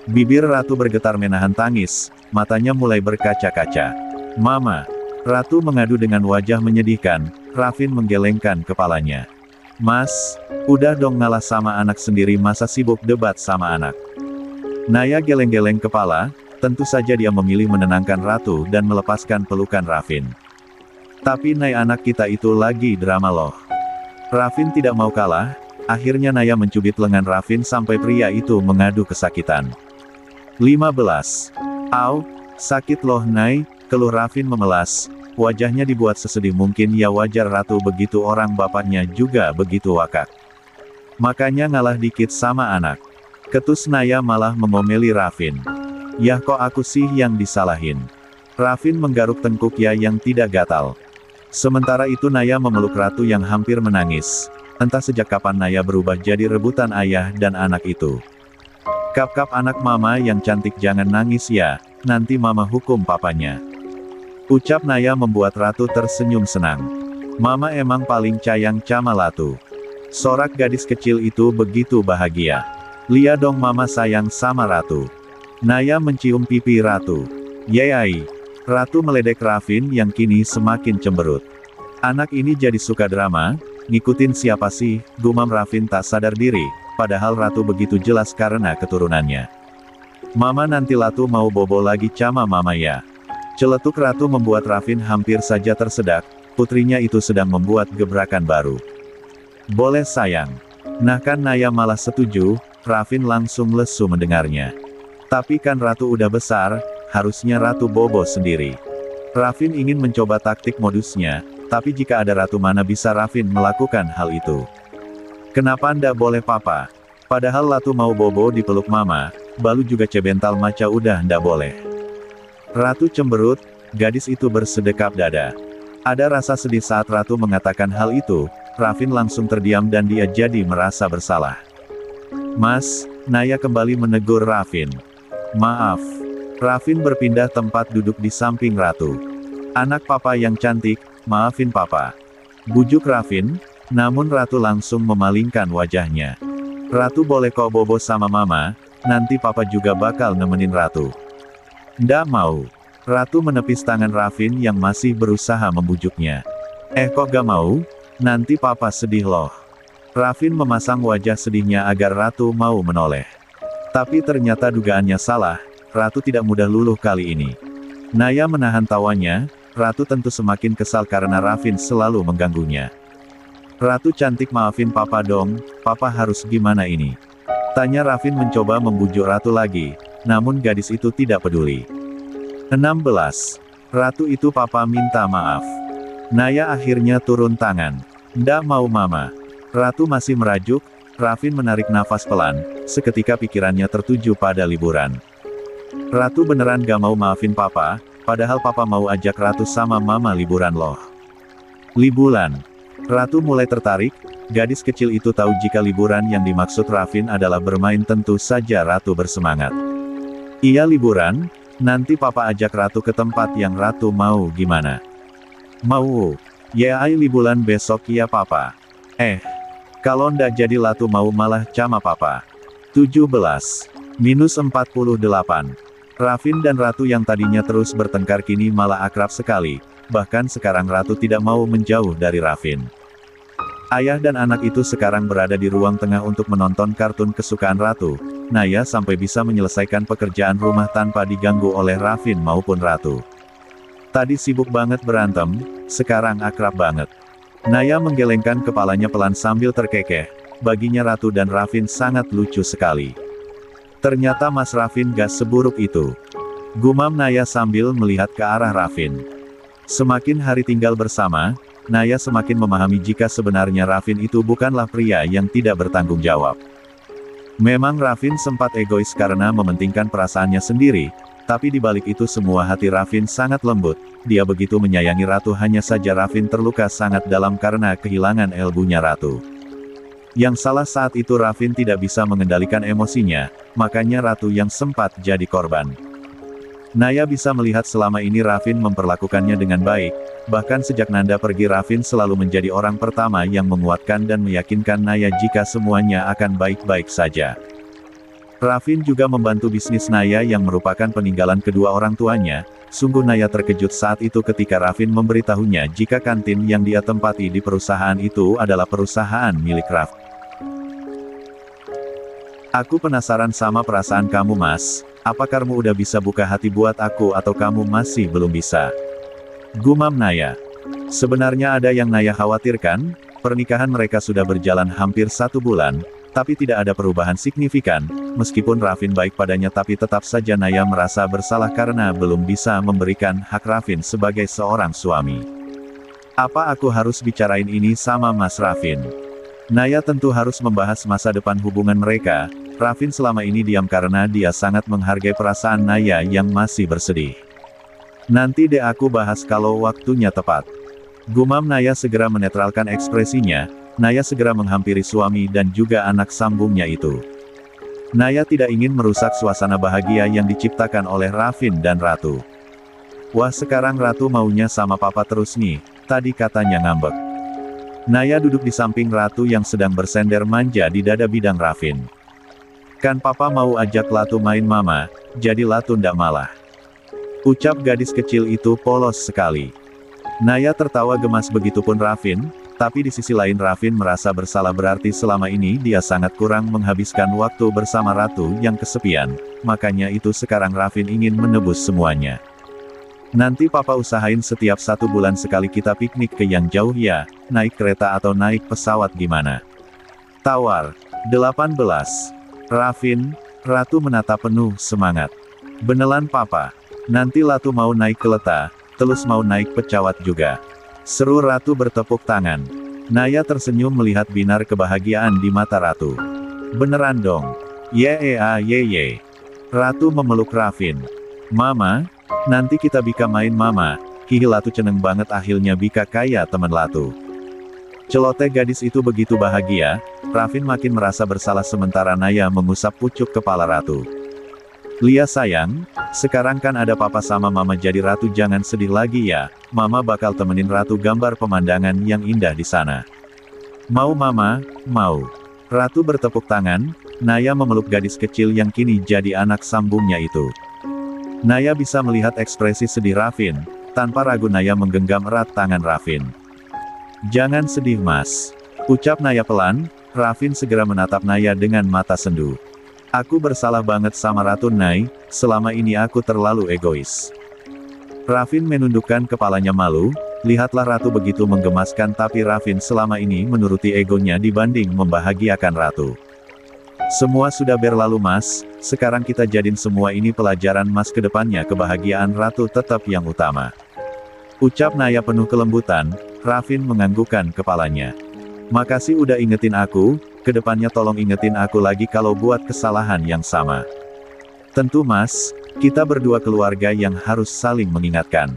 B: Bibir Ratu bergetar menahan tangis, matanya mulai berkaca-kaca. Mama. Ratu mengadu dengan wajah menyedihkan, Rafin menggelengkan kepalanya. Mas, udah dong ngalah sama anak sendiri masa sibuk debat sama anak. Naya geleng-geleng kepala, tentu saja dia memilih menenangkan Ratu dan melepaskan pelukan Rafin. Tapi Nay anak kita itu lagi drama loh. Rafin tidak mau kalah, akhirnya Naya mencubit lengan Rafin sampai pria itu mengadu kesakitan. 15. Au, sakit loh Nay, keluh Rafin memelas, wajahnya dibuat sesedih mungkin ya wajar Ratu begitu orang bapaknya juga begitu wakak. Makanya ngalah dikit sama anak. Ketus Naya malah mengomeli Rafin. Yah kok aku sih yang disalahin. Rafin menggaruk tengkuk ya yang tidak gatal. Sementara itu Naya memeluk Ratu yang hampir menangis. Entah sejak kapan Naya berubah jadi rebutan ayah dan anak itu. Kap-kap anak mama yang cantik jangan nangis ya, nanti mama hukum papanya. Ucap Naya membuat Ratu tersenyum senang. Mama emang paling sayang sama Latu. Sorak gadis kecil itu begitu bahagia. Lihat dong mama sayang sama Ratu. Naya mencium pipi Ratu. Yeay. Ratu meledek Rafin yang kini semakin cemberut. Anak ini jadi suka drama, ngikutin siapa sih, gumam Rafin tak sadar diri, padahal Ratu begitu jelas karena keturunannya. Mama nanti Latu mau bobo lagi sama mama ya. Celetuk Ratu membuat Rafin hampir saja tersedak, putrinya itu sedang membuat gebrakan baru. Boleh sayang. Nah kan Naya malah setuju, Rafin langsung lesu mendengarnya. Tapi kan Ratu udah besar, harusnya Ratu bobo sendiri. Rafin ingin mencoba taktik modusnya, tapi jika ada ratu mana bisa Rafin melakukan hal itu. Kenapa ndak boleh papa? Padahal Ratu mau bobo dipeluk mama, balu juga cebental maca udah ndak boleh. Ratu cemberut, gadis itu bersedekap dada. Ada rasa sedih saat Ratu mengatakan hal itu, Rafin langsung terdiam dan dia jadi merasa bersalah. Mas, Naya kembali menegur Rafin. Maaf. Rafin berpindah tempat duduk di samping Ratu. Anak papa yang cantik, maafin papa. Bujuk Rafin, namun Ratu langsung memalingkan wajahnya. Ratu boleh kok bobo sama mama, nanti papa juga bakal nemenin Ratu. Ndak mau. Ratu menepis tangan Rafin yang masih berusaha membujuknya. Kok gak mau? Nanti papa sedih loh. Rafin memasang wajah sedihnya agar Ratu mau menoleh. Tapi ternyata dugaannya salah, Ratu tidak mudah luluh kali ini. Naya menahan tawanya, Ratu tentu semakin kesal karena Rafin selalu mengganggunya. Ratu cantik maafin papa dong, papa harus gimana ini? Tanya Rafin mencoba membujuk Ratu lagi, namun gadis itu tidak peduli. 16. Ratu itu papa minta maaf. Naya akhirnya turun tangan. Ndak mau mama. Ratu masih merajuk, Rafin menarik nafas pelan, seketika pikirannya tertuju pada liburan. Ratu beneran gak mau maafin papa, padahal papa mau ajak Ratu sama mama liburan loh. Liburan. Ratu mulai tertarik, gadis kecil itu tahu jika liburan yang dimaksud Rafin adalah bermain, tentu saja Ratu bersemangat. Iya liburan, nanti papa ajak Ratu ke tempat yang Ratu mau gimana? Mau. Ya liburan besok ya papa. Kalau ndak jadi Ratu mau malah cama papa. 17-48. Rafin dan Ratu yang tadinya terus bertengkar kini malah akrab sekali, bahkan sekarang Ratu tidak mau menjauh dari Rafin. Ayah dan anak itu sekarang berada di ruang tengah untuk menonton kartun kesukaan Ratu. Naya sampai bisa menyelesaikan pekerjaan rumah tanpa diganggu oleh Rafin maupun Ratu. Tadi sibuk banget berantem, sekarang akrab banget. Naya menggelengkan kepalanya pelan sambil terkekeh, baginya Ratu dan Rafin sangat lucu sekali. Ternyata Mas Rafin gak seburuk itu. Gumam Naya sambil melihat ke arah Rafin. Semakin hari tinggal bersama, Naya semakin memahami jika sebenarnya Rafin itu bukanlah pria yang tidak bertanggung jawab. Memang Rafin sempat egois karena mementingkan perasaannya sendiri, tapi di balik itu semua hati Rafin sangat lembut. Dia begitu menyayangi Ratu, hanya saja Rafin terluka sangat dalam karena kehilangan ilmunya Ratu. Yang salah saat itu Rafin tidak bisa mengendalikan emosinya, makanya Ratu yang sempat jadi korban. Naya bisa melihat selama ini Rafin memperlakukannya dengan baik, bahkan sejak Nanda pergi Rafin selalu menjadi orang pertama yang menguatkan dan meyakinkan Naya jika semuanya akan baik-baik saja. Rafin juga membantu bisnis Naya yang merupakan peninggalan kedua orang tuanya. Sungguh Naya terkejut saat itu ketika Rafin memberitahunya jika kantin yang dia tempati di perusahaan itu adalah perusahaan milik Rafin. Aku penasaran sama perasaan kamu Mas, apa kamu udah bisa buka hati buat aku atau kamu masih belum bisa? Gumam Naya. Sebenarnya ada yang Naya khawatirkan, pernikahan mereka sudah berjalan hampir 1 bulan, tapi tidak ada perubahan signifikan, meskipun Rafin baik padanya tapi tetap saja Naya merasa bersalah karena belum bisa memberikan hak Rafin sebagai seorang suami. Apa aku harus bicarain ini sama Mas Rafin? Naya tentu harus membahas masa depan hubungan mereka. Rafin selama ini diam karena dia sangat menghargai perasaan Naya yang masih bersedih. Nanti deh aku bahas kalau waktunya tepat. Gumam Naya segera menetralkan ekspresinya. Naya segera menghampiri suami dan juga anak sambungnya itu. Naya tidak ingin merusak suasana bahagia yang diciptakan oleh Rafin dan Ratu. Wah sekarang Ratu maunya sama papa terus nih, tadi katanya ngambek. Naya duduk di samping Ratu yang sedang bersender manja di dada bidang Rafin. Kan papa mau ajak Ratu main mama, jadi Ratu ndak malah. Ucap gadis kecil itu polos sekali. Naya tertawa gemas, begitupun Rafin, tapi di sisi lain Rafin merasa bersalah berarti selama ini dia sangat kurang menghabiskan waktu bersama Ratu yang kesepian, makanya itu sekarang Rafin ingin menebus semuanya. Nanti papa usahain setiap 1 bulan sekali kita piknik ke yang jauh ya, naik kereta atau naik pesawat gimana? Tawar. 18. Rafin, Ratu menatap penuh semangat. Beneran papa. Nanti Latu mau naik keleta, terus mau naik pesawat juga. Seru Ratu bertepuk tangan. Naya tersenyum melihat binar kebahagiaan di mata Ratu. Beneran dong. Ye. Ratu memeluk Rafin. Mama, nanti kita bika main mama. Hihi Latu ceneng banget akhirnya bika kaya teman Latu. Celoteh gadis itu begitu bahagia, Rafin makin merasa bersalah sementara Naya mengusap pucuk kepala Ratu. Lia sayang, sekarang kan ada papa sama mama jadi Ratu jangan sedih lagi ya, mama bakal temenin Ratu gambar pemandangan yang indah di sana. Mau mama, mau. Ratu bertepuk tangan, Naya memeluk gadis kecil yang kini jadi anak sambungnya itu. Naya bisa melihat ekspresi sedih Rafin, tanpa ragu Naya menggenggam erat tangan Rafin. Jangan sedih mas. Ucap Naya pelan, Rafin segera menatap Naya dengan mata sendu. Aku bersalah banget sama Ratu Nay, selama ini aku terlalu egois. Rafin menundukkan kepalanya malu, lihatlah Ratu begitu menggemaskan tapi Rafin selama ini menuruti egonya dibanding membahagiakan Ratu. Semua sudah berlalu mas, sekarang kita jadiin semua ini pelajaran mas ke depannya kebahagiaan Ratu tetap yang utama. Ucap Naya penuh kelembutan, Rafin menganggukkan kepalanya. Makasih udah ingetin aku, kedepannya tolong ingetin aku lagi kalau buat kesalahan yang sama. Tentu mas, kita berdua keluarga yang harus saling mengingatkan.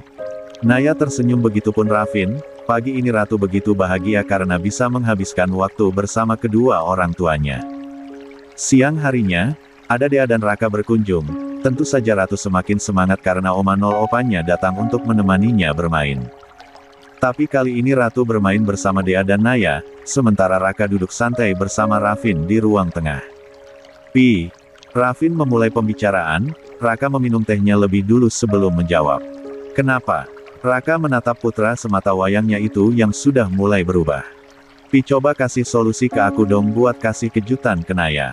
B: Naya tersenyum begitupun Rafin, pagi ini Ratu begitu bahagia karena bisa menghabiskan waktu bersama kedua orang tuanya. Siang harinya, ada Dea dan Raka berkunjung, tentu saja Ratu semakin semangat karena Oma Nol opanya datang untuk menemaninya bermain. Tapi kali ini Ratu bermain bersama Dea dan Naya, sementara Raka duduk santai bersama Rafin di ruang tengah. Rafin memulai pembicaraan, Raka meminum tehnya lebih dulu sebelum menjawab. Kenapa? Raka menatap putra semata wayangnya itu yang sudah mulai berubah. Coba kasih solusi ke aku dong buat kasih kejutan ke Naya.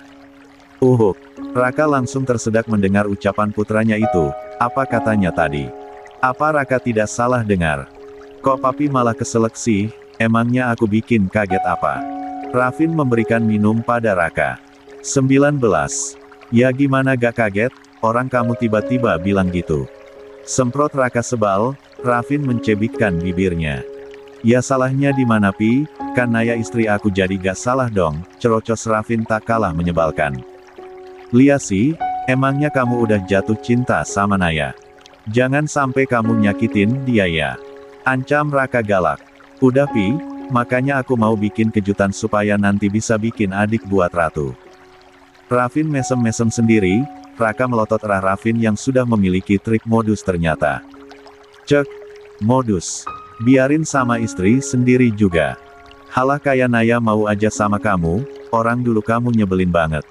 B: Raka langsung tersedak mendengar ucapan putranya itu, apa katanya tadi? Apa Raka tidak salah dengar? Kok papi malah keselek sih, emangnya aku bikin kaget apa? Rafin memberikan minum pada Raka. 19. Ya gimana gak kaget, orang kamu tiba-tiba bilang gitu. Semprot Raka sebal, Rafin mencebikkan bibirnya. Ya salahnya di mana Pi, kan Naya istri aku jadi gak salah dong, cerocos Rafin tak kalah menyebalkan. Lia sih, emangnya kamu udah jatuh cinta sama Naya? Jangan sampai kamu nyakitin dia ya. Ancam Raka galak. Udah Pi, makanya aku mau bikin kejutan supaya nanti bisa bikin adik buat Ratu. Rafin mesem-mesem sendiri, Raka melotot arah Rafin yang sudah memiliki trik modus ternyata. Cek, modus. Biarin sama istri sendiri juga. Halah kayak Naya mau aja sama kamu, orang dulu kamu nyebelin banget.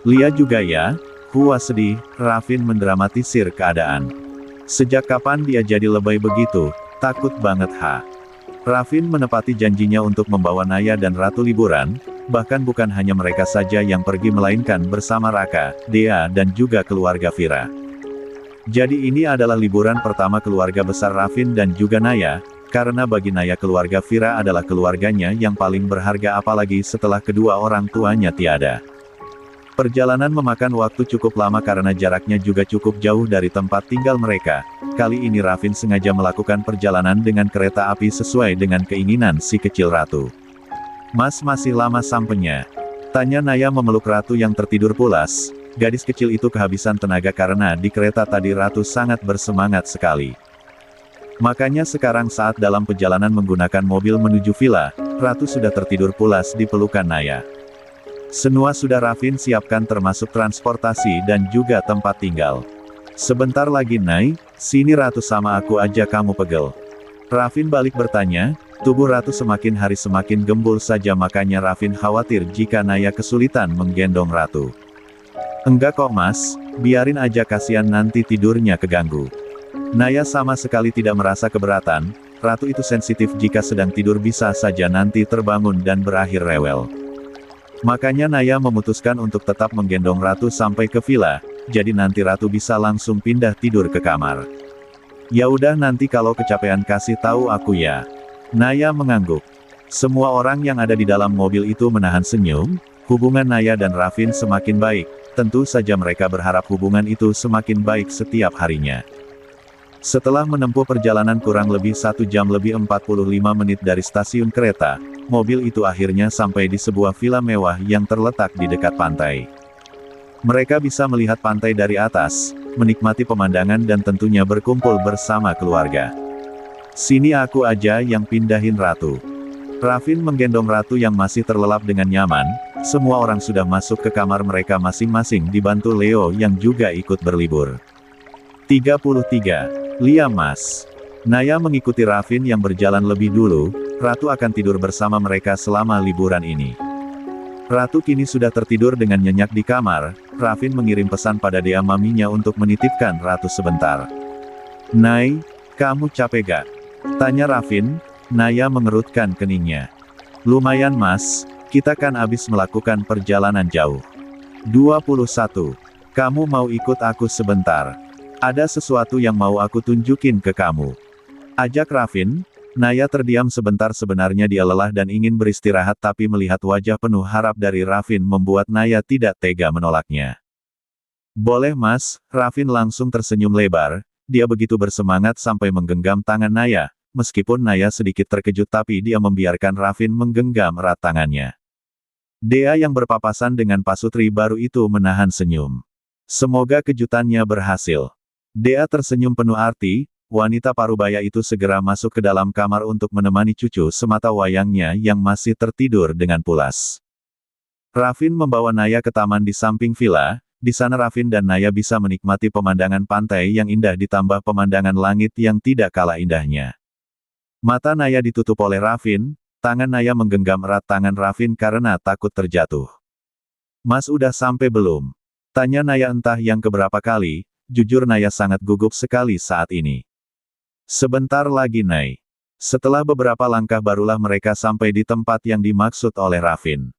B: Lia juga ya, Hua sedih, Rafin mendramatisir keadaan. Sejak kapan dia jadi lebay begitu? Takut banget ha. Rafin menepati janjinya untuk membawa Naya dan Ratu liburan, bahkan bukan hanya mereka saja yang pergi melainkan bersama Raka, Dea dan juga keluarga Vira. Jadi ini adalah liburan pertama keluarga besar Rafin dan juga Naya, karena bagi Naya keluarga Vira adalah keluarganya yang paling berharga apalagi setelah kedua orang tuanya tiada. Perjalanan memakan waktu cukup lama karena jaraknya juga cukup jauh dari tempat tinggal mereka. Kali ini Rafin sengaja melakukan perjalanan dengan kereta api sesuai dengan keinginan si kecil Ratu. Mas masih lama sampainya? Tanya Naya memeluk Ratu yang tertidur pulas. Gadis kecil itu kehabisan tenaga karena di kereta tadi Ratu sangat bersemangat sekali. Makanya sekarang saat dalam perjalanan menggunakan mobil menuju villa, Ratu sudah tertidur pulas di pelukan Naya. Semua sudah Rafin siapkan termasuk transportasi dan juga tempat tinggal. Sebentar lagi Nay, sini Ratu sama aku aja kamu pegel. Rafin balik bertanya, tubuh Ratu semakin hari semakin gembul saja makanya Rafin khawatir jika Naya kesulitan menggendong Ratu. Enggak kok mas, biarin aja kasihan nanti tidurnya keganggu. Naya sama sekali tidak merasa keberatan, Ratu itu sensitif jika sedang tidur bisa saja nanti terbangun dan berakhir rewel. Makanya Naya memutuskan untuk tetap menggendong Ratu sampai ke villa, jadi nanti Ratu bisa langsung pindah tidur ke kamar. Ya udah nanti kalau kecapean kasih tahu aku ya. Naya mengangguk. Semua orang yang ada di dalam mobil itu menahan senyum, hubungan Naya dan Rafin semakin baik, tentu saja mereka berharap hubungan itu semakin baik setiap harinya. Setelah menempuh perjalanan kurang lebih 1 jam lebih 45 menit dari stasiun kereta, mobil itu akhirnya sampai di sebuah villa mewah yang terletak di dekat pantai. Mereka bisa melihat pantai dari atas, menikmati pemandangan dan tentunya berkumpul bersama keluarga. Sini aku aja yang pindahin Ratu. Rafin menggendong Ratu yang masih terlelap dengan nyaman, semua orang sudah masuk ke kamar mereka masing-masing dibantu Leo yang juga ikut berlibur. 33. Lia Mas. Naya mengikuti Rafin yang berjalan lebih dulu, Ratu akan tidur bersama mereka selama liburan ini. Ratu kini sudah tertidur dengan nyenyak di kamar, Rafin mengirim pesan pada Dea maminya untuk menitipkan Ratu sebentar. "Nay, kamu capek gak?" tanya Rafin. Naya mengerutkan keningnya. "Lumayan Mas, kita kan habis melakukan perjalanan jauh." 21. Kamu mau ikut aku sebentar? Ada sesuatu yang mau aku tunjukin ke kamu. Ajak Rafin. Naya terdiam sebentar, sebenarnya dia lelah dan ingin beristirahat, tapi melihat wajah penuh harap dari Rafin membuat Naya tidak tega menolaknya. "Boleh Mas." Rafin langsung tersenyum lebar, dia begitu bersemangat sampai menggenggam tangan Naya, meskipun Naya sedikit terkejut tapi dia membiarkan Rafin menggenggam erat tangannya. Dea yang berpapasan dengan pasutri baru itu menahan senyum. Semoga kejutannya berhasil. Dea tersenyum penuh arti. Wanita parubaya itu segera masuk ke dalam kamar untuk menemani cucu semata wayangnya yang masih tertidur dengan pulas. Rafin membawa Naya ke taman di samping villa, di sana Rafin dan Naya bisa menikmati pemandangan pantai yang indah ditambah pemandangan langit yang tidak kalah indahnya. Mata Naya ditutup oleh Rafin, tangan Naya menggenggam erat tangan Rafin karena takut terjatuh. "Mas udah sampai belum?" tanya Naya entah yang keberapa kali, jujur Naya sangat gugup sekali saat ini. "Sebentar lagi Nay." Setelah beberapa langkah barulah mereka sampai di tempat yang dimaksud oleh Rafin.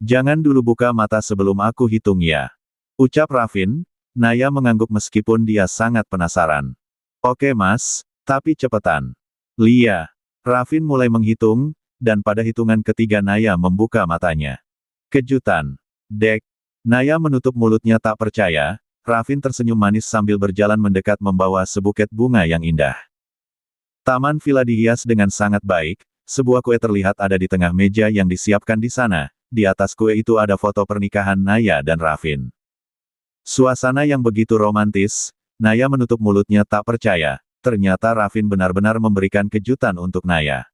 B: "Jangan dulu buka mata sebelum aku hitung ya," ucap Rafin. Naya mengangguk meskipun dia sangat penasaran. "Oke Mas, tapi cepetan." "Lia." Rafin mulai menghitung, dan pada hitungan ketiga Naya membuka matanya. Kejutan. "Dek." Naya menutup mulutnya tak percaya. Rafin tersenyum manis sambil berjalan mendekat membawa sebuket bunga yang indah. Taman villa dihias dengan sangat baik, sebuah kue terlihat ada di tengah meja yang disiapkan di sana, di atas kue itu ada foto pernikahan Naya dan Rafin. Suasana yang begitu romantis, Naya menutup mulutnya tak percaya, ternyata Rafin benar-benar memberikan kejutan untuk Naya.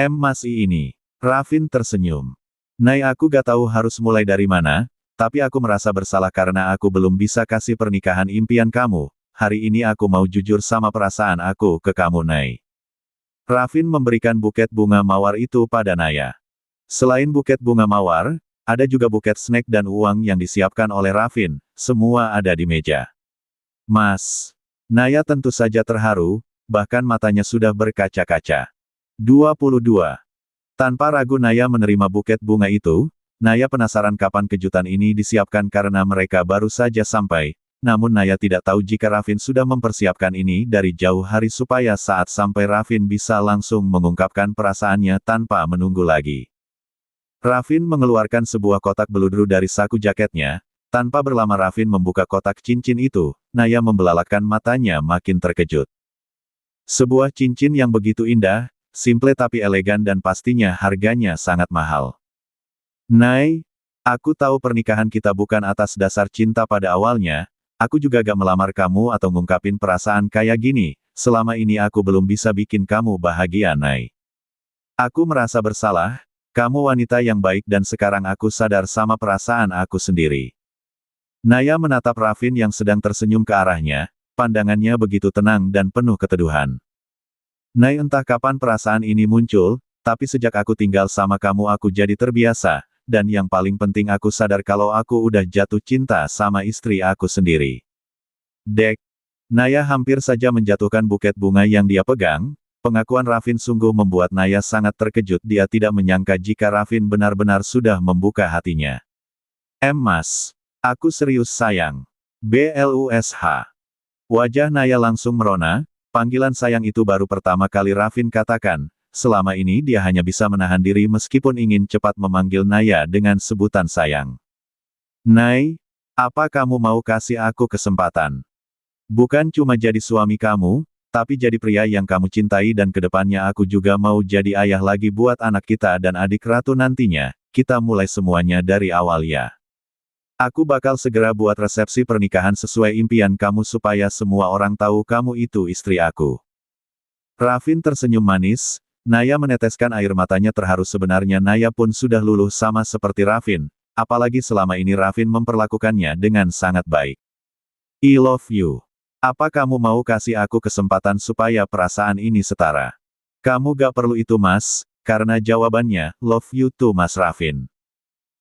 B: Masih ini." Rafin tersenyum. "Nay aku gak tahu harus mulai dari mana, tapi aku merasa bersalah karena aku belum bisa kasih pernikahan impian kamu. Hari ini aku mau jujur sama perasaan aku ke kamu Nay." Rafin memberikan buket bunga mawar itu pada Naya. Selain buket bunga mawar, ada juga buket snack dan uang yang disiapkan oleh Rafin, semua ada di meja. "Mas." Naya tentu saja terharu, bahkan matanya sudah berkaca-kaca. 22. Tanpa ragu Naya menerima buket bunga itu. Naya penasaran kapan kejutan ini disiapkan karena mereka baru saja sampai, namun Naya tidak tahu jika Rafin sudah mempersiapkan ini dari jauh hari supaya saat sampai Rafin bisa langsung mengungkapkan perasaannya tanpa menunggu lagi. Rafin mengeluarkan sebuah kotak beludru dari saku jaketnya, tanpa berlama Rafin membuka kotak cincin itu, Naya membelalakkan matanya makin terkejut. Sebuah cincin yang begitu indah, simple tapi elegan dan pastinya harganya sangat mahal. "Nay, aku tahu pernikahan kita bukan atas dasar cinta pada awalnya, aku juga gak melamar kamu atau ngungkapin perasaan kayak gini, selama ini aku belum bisa bikin kamu bahagia Nay. Aku merasa bersalah, kamu wanita yang baik dan sekarang aku sadar sama perasaan aku sendiri." Naya menatap Rafin yang sedang tersenyum ke arahnya, pandangannya begitu tenang dan penuh keteduhan. "Nay entah kapan perasaan ini muncul, tapi sejak aku tinggal sama kamu aku jadi terbiasa. Dan yang paling penting aku sadar kalau aku udah jatuh cinta sama istri aku sendiri." "Dek." Naya hampir saja menjatuhkan buket bunga yang dia pegang, pengakuan Rafin sungguh membuat Naya sangat terkejut, dia tidak menyangka jika Rafin benar-benar sudah membuka hatinya. Mas. Aku serius sayang." BLUSH. Wajah Naya langsung merona, Panggilan sayang itu baru pertama kali Rafin katakan, selama ini dia hanya bisa menahan diri meskipun ingin cepat memanggil Naya dengan sebutan sayang. Nay, apa kamu mau kasih aku kesempatan? Bukan cuma jadi suami kamu, tapi jadi pria yang kamu cintai dan kedepannya aku juga mau jadi ayah lagi buat anak kita dan adik ratu nantinya, kita mulai semuanya dari awal ya. Aku bakal segera buat resepsi pernikahan sesuai impian kamu supaya semua orang tahu kamu itu istri aku. Rafin tersenyum manis, Naya meneteskan air matanya terharu sebenarnya Naya pun sudah luluh sama seperti Rafin, apalagi selama ini Rafin memperlakukannya dengan sangat baik. I love you. Apa kamu mau kasih aku kesempatan supaya perasaan ini setara? Kamu gak perlu itu mas, karena jawabannya, love you too mas Rafin.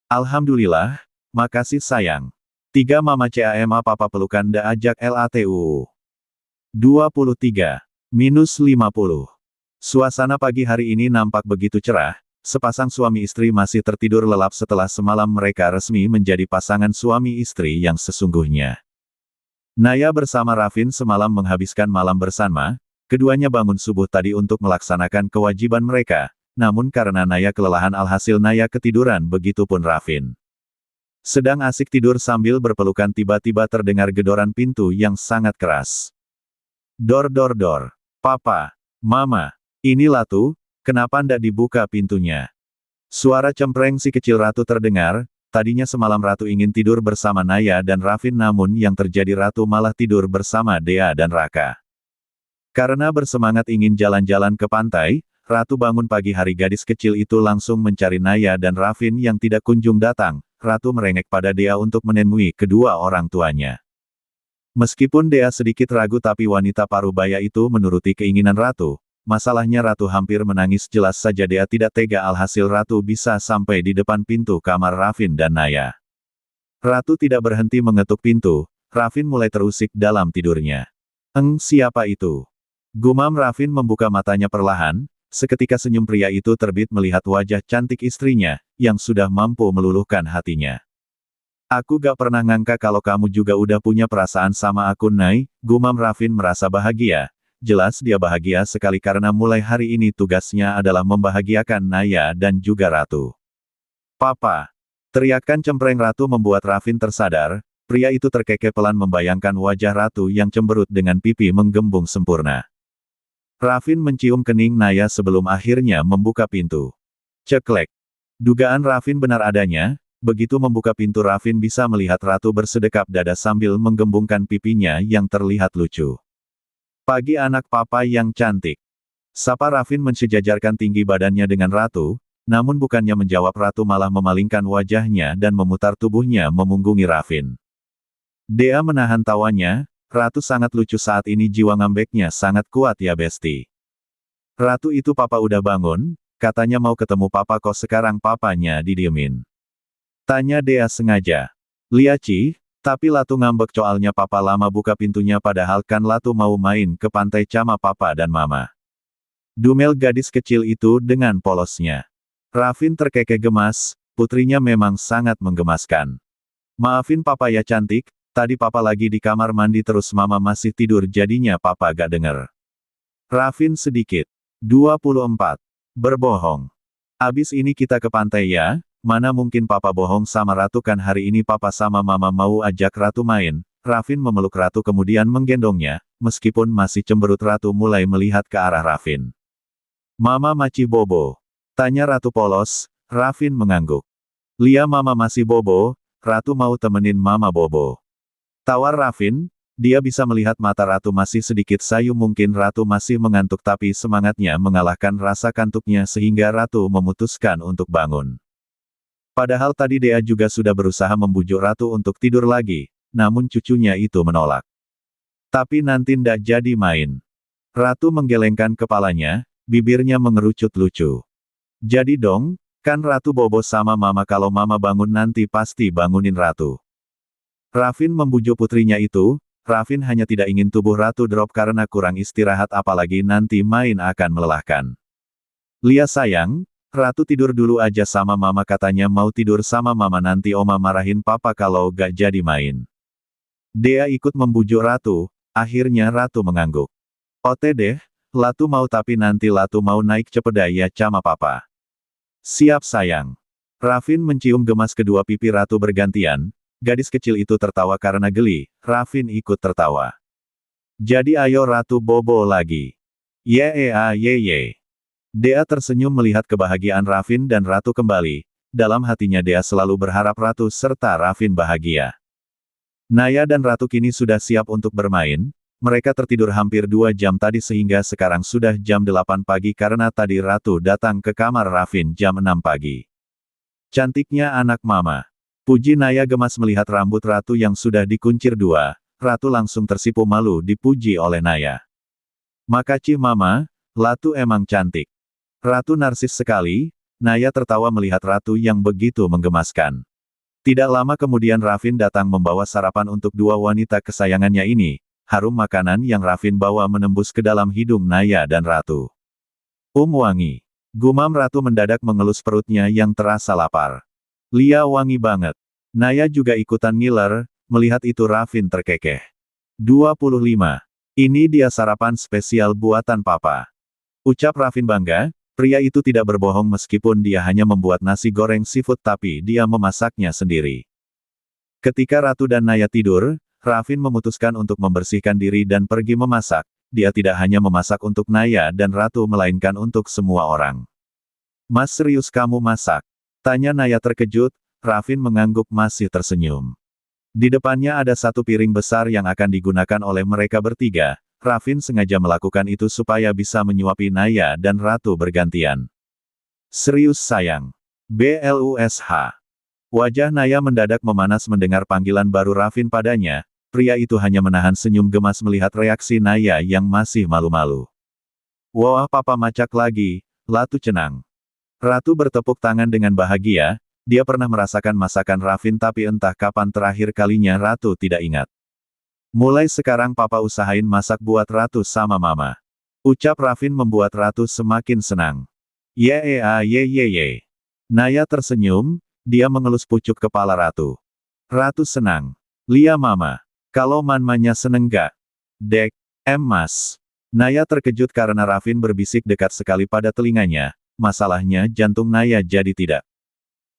B: Alhamdulillah, makasih sayang. 3 Mama CAMA Papa pelukan da ajak LATU. 23. Minus 50. Suasana pagi hari ini nampak begitu cerah, sepasang suami istri masih tertidur lelap setelah semalam mereka resmi menjadi pasangan suami istri yang sesungguhnya. Naya bersama Rafin semalam menghabiskan malam bersama, keduanya bangun subuh tadi untuk melaksanakan kewajiban mereka, namun karena Naya kelelahan alhasil Naya ketiduran begitupun Rafin. Sedang asik tidur sambil berpelukan tiba-tiba terdengar gedoran pintu yang sangat keras. Dor dor dor. Papa, Mama, ini Latu, kenapa ndak dibuka pintunya? Suara cempreng si kecil Ratu terdengar. Tadinya semalam Ratu ingin tidur bersama Naya dan Rafin namun yang terjadi Ratu malah tidur bersama Dea dan Raka. Karena bersemangat ingin jalan-jalan ke pantai, Ratu bangun pagi hari gadis kecil itu langsung mencari Naya dan Rafin yang tidak kunjung datang. Ratu merengek pada Dea untuk menemui kedua orang tuanya. Meskipun Dea sedikit ragu tapi wanita parubaya itu menuruti keinginan Ratu. Masalahnya Ratu hampir menangis jelas saja Dea tidak tega alhasil Ratu bisa sampai di depan pintu kamar Rafin dan Naya. Ratu tidak berhenti mengetuk pintu, Rafin mulai terusik dalam tidurnya. Siapa itu? Gumam Rafin membuka matanya perlahan, seketika senyum pria itu terbit melihat wajah cantik istrinya, yang sudah mampu meluluhkan hatinya. Aku gak pernah ngangka kalau kamu juga udah punya perasaan sama aku Nay, gumam Rafin merasa bahagia. Jelas dia bahagia sekali karena mulai hari ini tugasnya adalah membahagiakan Naya dan juga Ratu. Papa! Teriakan cempreng Ratu membuat Rafin tersadar, pria itu terkekeh pelan membayangkan wajah Ratu yang cemberut dengan pipi menggembung sempurna. Rafin mencium kening Naya sebelum akhirnya membuka pintu. Ceklek. Dugaan Rafin benar adanya, begitu membuka pintu Rafin bisa melihat Ratu bersedekap dada sambil menggembungkan pipinya yang terlihat lucu. Pagi anak papa yang cantik. Sapa Rafin mensejajarkan tinggi badannya dengan Ratu, namun bukannya menjawab Ratu malah memalingkan wajahnya dan memutar tubuhnya memunggungi Rafin. Dea menahan tawanya, Ratu sangat lucu saat ini jiwa ngambeknya sangat kuat ya besti. Ratu itu papa udah bangun, katanya mau ketemu papa kok sekarang papanya didiemin. Tanya Dea sengaja. Liaci. Tapi Latu ngambek soalnya papa lama buka pintunya padahal kan Latu mau main ke pantai sama papa dan mama. Dumel gadis kecil itu dengan polosnya. Rafin terkekeh gemas, putrinya memang sangat menggemaskan. Maafin papa ya cantik, tadi papa lagi di kamar mandi terus mama masih tidur jadinya papa gak denger. Rafin sedikit. 24. Berbohong. Abis ini kita ke pantai ya? Mana mungkin papa bohong sama Ratu kan hari ini papa sama mama mau ajak Ratu main. Rafin memeluk Ratu kemudian menggendongnya, meskipun masih cemberut Ratu mulai melihat ke arah Rafin. Mama maci bobo. Tanya Ratu polos, Rafin mengangguk. Lia mama masih bobo, Ratu mau temenin mama bobo. Tawar Rafin, dia bisa melihat mata Ratu masih sedikit sayu mungkin Ratu masih mengantuk tapi semangatnya mengalahkan rasa kantuknya sehingga Ratu memutuskan untuk bangun. Padahal tadi Dea juga sudah berusaha membujuk Ratu untuk tidur lagi, namun cucunya itu menolak. Tapi nanti ndak jadi main. Ratu menggelengkan kepalanya, bibirnya mengerucut lucu. Jadi dong, kan Ratu bobo sama mama kalau mama bangun nanti pasti bangunin Ratu. Rafin membujuk putrinya itu, Rafin hanya tidak ingin tubuh Ratu drop karena kurang istirahat apalagi nanti main akan melelahkan. Lia sayang, Ratu tidur dulu aja sama mama katanya mau tidur sama mama nanti oma marahin papa kalau gak jadi main. Dea ikut membujuk Ratu, akhirnya Ratu mengangguk. Ote deh, Latu mau tapi nanti Latu mau naik cepeda ya sama papa. Siap sayang. Rafin mencium gemas kedua pipi Ratu bergantian, gadis kecil itu tertawa karena geli, Rafin ikut tertawa. Jadi ayo Ratu bobo lagi. Ye. Dea tersenyum melihat kebahagiaan Rafin dan Ratu kembali, dalam hatinya Dea selalu berharap Ratu serta Rafin bahagia. Naya dan Ratu kini sudah siap untuk bermain. Mereka tertidur hampir 2 jam tadi sehingga sekarang sudah jam 8 pagi karena tadi Ratu datang ke kamar Rafin jam 6 pagi. Cantiknya anak mama. Puji Naya gemas melihat rambut Ratu yang sudah dikuncir 2, Ratu langsung tersipu malu dipuji oleh Naya. Makasih mama, Latu emang cantik. Ratu narsis sekali, Naya tertawa melihat Ratu yang begitu menggemaskan. Tidak lama kemudian Rafin datang membawa sarapan untuk 2 wanita kesayangannya ini. Harum makanan yang Rafin bawa menembus ke dalam hidung Naya dan Ratu. Wangi. Gumam Ratu mendadak mengelus perutnya yang terasa lapar. Lia wangi banget. Naya juga ikutan ngiler, melihat itu Rafin terkekeh. 25. Ini dia sarapan spesial buatan papa. Ucap Rafin bangga, pria itu tidak berbohong meskipun dia hanya membuat nasi goreng seafood tapi dia memasaknya sendiri. Ketika Ratu dan Naya tidur, Rafin memutuskan untuk membersihkan diri dan pergi memasak. Dia tidak hanya memasak untuk Naya dan Ratu melainkan untuk semua orang. Mas serius kamu masak? Tanya Naya terkejut, Rafin mengangguk masih tersenyum. Di depannya ada 1 piring besar yang akan digunakan oleh mereka bertiga. Rafin sengaja melakukan itu supaya bisa menyuapi Naya dan Ratu bergantian. Serius sayang. BLUSH. Wajah Naya mendadak memanas mendengar panggilan baru Rafin padanya. Pria itu hanya menahan senyum gemas melihat reaksi Naya yang masih malu-malu. Wah papa macak lagi, Latu cenang. Ratu bertepuk tangan dengan bahagia, dia pernah merasakan masakan Rafin tapi entah kapan terakhir kalinya Ratu tidak ingat. Mulai sekarang papa usahain masak buat Ratu sama mama. Ucap Rafin membuat Ratu semakin senang. Ye. Naya tersenyum, dia mengelus pucuk kepala Ratu. Ratu senang. Lia mama. Kalau manmanya seneng gak? Dek, Mas. Naya terkejut karena Rafin berbisik dekat sekali pada telinganya, masalahnya jantung Naya jadi tidak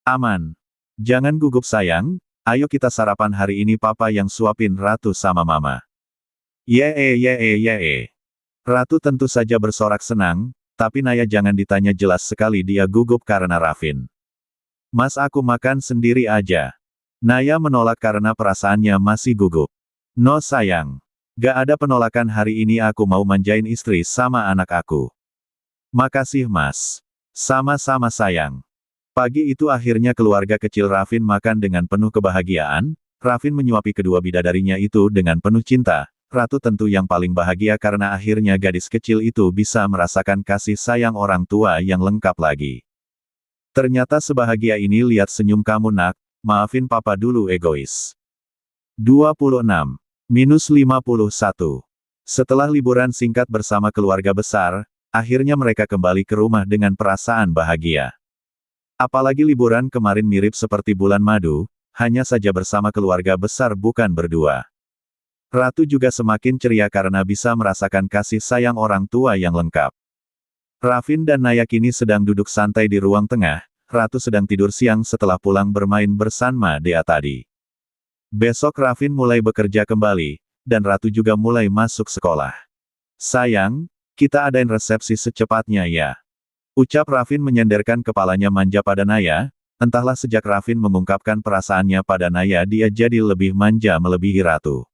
B: aman. Jangan gugup sayang, ayo kita sarapan hari ini papa yang suapin Ratu sama mama. Ye. Ratu tentu saja bersorak senang, tapi Naya jangan ditanya jelas sekali dia gugup karena Rafin. Mas aku makan sendiri aja. Naya menolak karena perasaannya masih gugup. No sayang. Gak ada penolakan hari ini aku mau manjain istri sama anak aku. Makasih mas. Sama-sama sayang. Pagi itu akhirnya keluarga kecil Rafin makan dengan penuh kebahagiaan. Rafin menyuapi kedua bidadarinya itu dengan penuh cinta. Ratu tentu yang paling bahagia karena akhirnya gadis kecil itu bisa merasakan kasih sayang orang tua yang lengkap lagi. Ternyata sebahagia ini lihat senyum kamu nak, maafin papa dulu egois. 26-51. Setelah liburan singkat bersama keluarga besar, akhirnya mereka kembali ke rumah dengan perasaan bahagia. Apalagi liburan kemarin mirip seperti bulan madu, hanya saja bersama keluarga besar bukan berdua. Ratu juga semakin ceria karena bisa merasakan kasih sayang orang tua yang lengkap. Rafin dan Naya kini sedang duduk santai di ruang tengah, Ratu sedang tidur siang setelah pulang bermain bersama Dea tadi. Besok Rafin mulai bekerja kembali, dan Ratu juga mulai masuk sekolah. Sayang, kita adain resepsi secepatnya ya. Ucap Rafin menyenderkan kepalanya manja pada Naya, entahlah sejak Rafin mengungkapkan perasaannya pada Naya dia jadi lebih manja melebihi Ratu.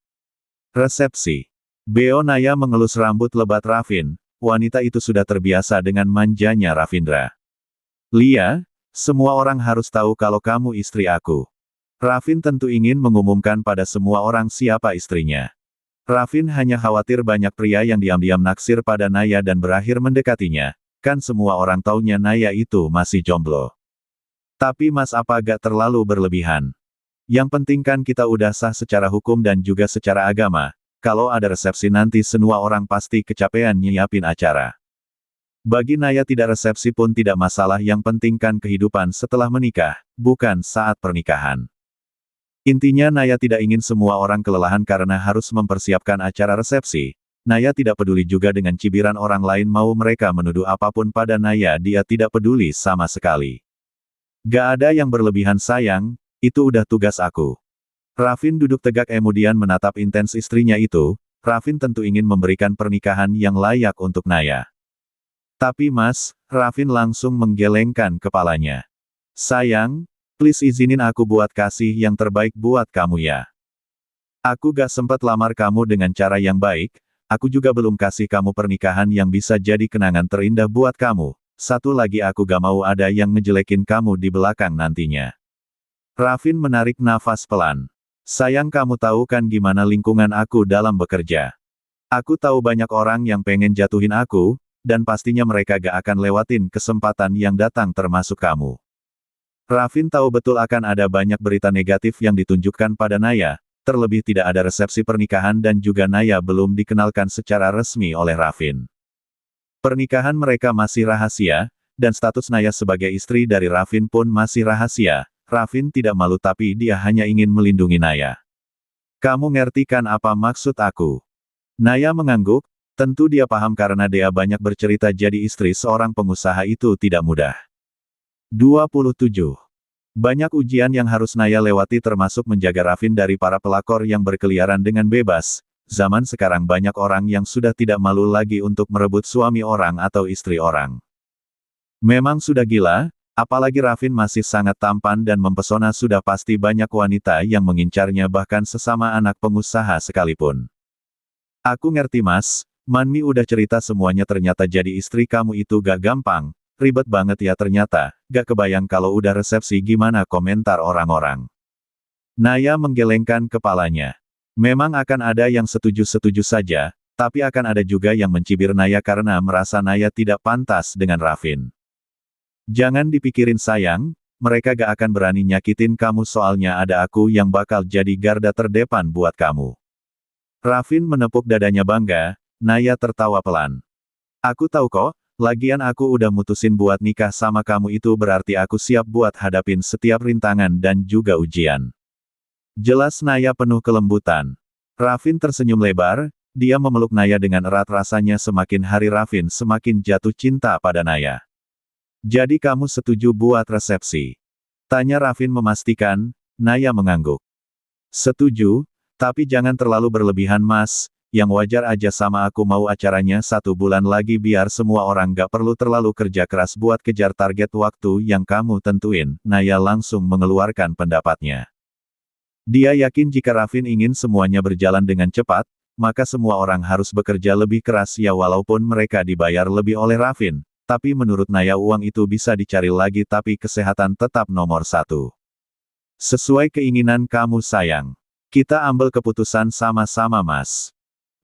B: Resepsi. Beo Naya mengelus rambut lebat Rafin, wanita itu sudah terbiasa dengan manjanya Rafindra. Lia, semua orang harus tahu kalau kamu istri aku. Rafin tentu ingin mengumumkan pada semua orang siapa istrinya. Rafin hanya khawatir banyak pria yang diam-diam naksir pada Naya dan berakhir mendekatinya, kan semua orang taunya Naya itu masih jomblo. Tapi mas apa gak terlalu berlebihan? Yang penting kan kita udah sah secara hukum dan juga secara agama, kalau ada resepsi nanti semua orang pasti kecapean nyiapin acara. Bagi Naya tidak resepsi pun tidak masalah yang penting kan kehidupan setelah menikah, bukan saat pernikahan. Intinya Naya tidak ingin semua orang kelelahan karena harus mempersiapkan acara resepsi, Naya tidak peduli juga dengan cibiran orang lain mau mereka menuduh apapun pada Naya dia tidak peduli sama sekali. Gak ada yang berlebihan sayang, itu udah tugas aku. Rafin duduk tegak kemudian menatap intens istrinya itu, Rafin tentu ingin memberikan pernikahan yang layak untuk Naya. Tapi Mas, Rafin langsung menggelengkan kepalanya. Sayang, please izinin aku buat kasih yang terbaik buat kamu ya. Aku gak sempat lamar kamu dengan cara yang baik, aku juga belum kasih kamu pernikahan yang bisa jadi kenangan terindah buat kamu. Satu lagi aku gak mau ada yang ngejelekin kamu di belakang nantinya. Rafin menarik nafas pelan. Sayang kamu tahu kan gimana lingkungan aku dalam bekerja. Aku tahu banyak orang yang pengen jatuhin aku, dan pastinya mereka gak akan lewatin kesempatan yang datang termasuk kamu. Rafin tahu betul akan ada banyak berita negatif yang ditunjukkan pada Naya, terlebih tidak ada resepsi pernikahan dan juga Naya belum dikenalkan secara resmi oleh Rafin. Pernikahan mereka masih rahasia, dan status Naya sebagai istri dari Rafin pun masih rahasia. Rafin tidak malu tapi dia hanya ingin melindungi Naya. Kamu ngerti kan apa maksud aku? Naya mengangguk, tentu dia paham karena dia banyak bercerita jadi istri seorang pengusaha itu tidak mudah. 27. Banyak ujian yang harus Naya lewati termasuk menjaga Rafin dari para pelakor yang berkeliaran dengan bebas. Zaman sekarang banyak orang yang sudah tidak malu lagi untuk merebut suami orang atau istri orang. Memang sudah gila, apalagi Rafin masih sangat tampan dan mempesona sudah pasti banyak wanita yang mengincarnya bahkan sesama anak pengusaha sekalipun. Aku ngerti Mas, Manmi udah cerita semuanya ternyata jadi istri kamu itu gak gampang. Ribet banget ya ternyata, gak kebayang kalau udah resepsi gimana komentar orang-orang. Naya menggelengkan kepalanya. Memang akan ada yang setuju-setuju saja, tapi akan ada juga yang mencibir Naya karena merasa Naya tidak pantas dengan Rafin. Jangan dipikirin sayang, mereka gak akan berani nyakitin kamu soalnya ada aku yang bakal jadi garda terdepan buat kamu. Rafin menepuk dadanya bangga, Naya tertawa pelan. Aku tahu kok. Lagian aku udah mutusin buat nikah sama kamu itu berarti aku siap buat hadapin setiap rintangan dan juga ujian. Jelas Naya penuh kelembutan. Rafin tersenyum lebar, dia memeluk Naya dengan erat rasanya semakin hari Rafin semakin jatuh cinta pada Naya. Jadi kamu setuju buat resepsi? Tanya Rafin memastikan, Naya mengangguk. Setuju, tapi jangan terlalu berlebihan Mas. Yang wajar aja sama aku mau acaranya 1 bulan lagi biar semua orang gak perlu terlalu kerja keras buat kejar target waktu yang kamu tentuin. Naya langsung mengeluarkan pendapatnya. Dia yakin jika Rafin ingin semuanya berjalan dengan cepat, maka semua orang harus bekerja lebih keras ya walaupun mereka dibayar lebih oleh Rafin. Tapi menurut Naya uang itu bisa dicari lagi tapi kesehatan tetap nomor 1. Sesuai keinginan kamu sayang. Kita ambil keputusan sama-sama Mas.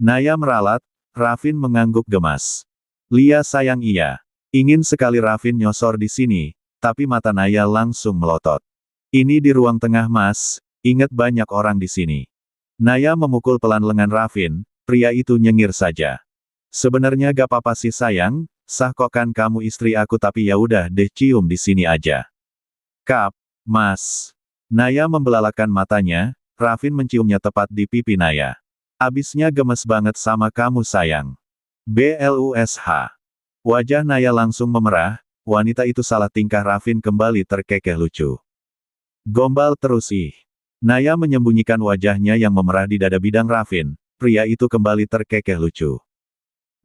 B: Naya meralat, Rafin mengangguk gemas. Lia sayang iya. Ingin sekali Rafin nyosor di sini, tapi mata Naya langsung melotot. Ini di ruang tengah Mas, ingat banyak orang di sini. Naya memukul pelan lengan Rafin, pria itu nyengir saja. Sebenarnya gak apa-apa sih sayang, sah kok kan kamu istri aku tapi ya udah deh cium di sini aja. Kap, Mas. Naya membelalakan matanya, Rafin menciumnya tepat di pipi Naya. Abisnya gemes banget sama kamu sayang. BLUSH. Wajah Naya langsung memerah, wanita itu salah tingkah Rafin kembali terkekeh lucu. Gombal terus ih. Naya menyembunyikan wajahnya yang memerah di dada bidang Rafin, pria itu kembali terkekeh lucu.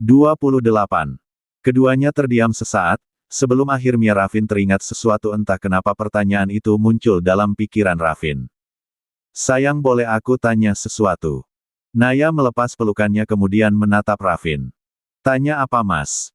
B: 28. Keduanya terdiam sesaat, sebelum akhirnya Rafin teringat sesuatu entah kenapa pertanyaan itu muncul dalam pikiran Rafin. Sayang boleh aku tanya sesuatu? Naya melepas pelukannya kemudian menatap Rafin. Tanya apa Mas?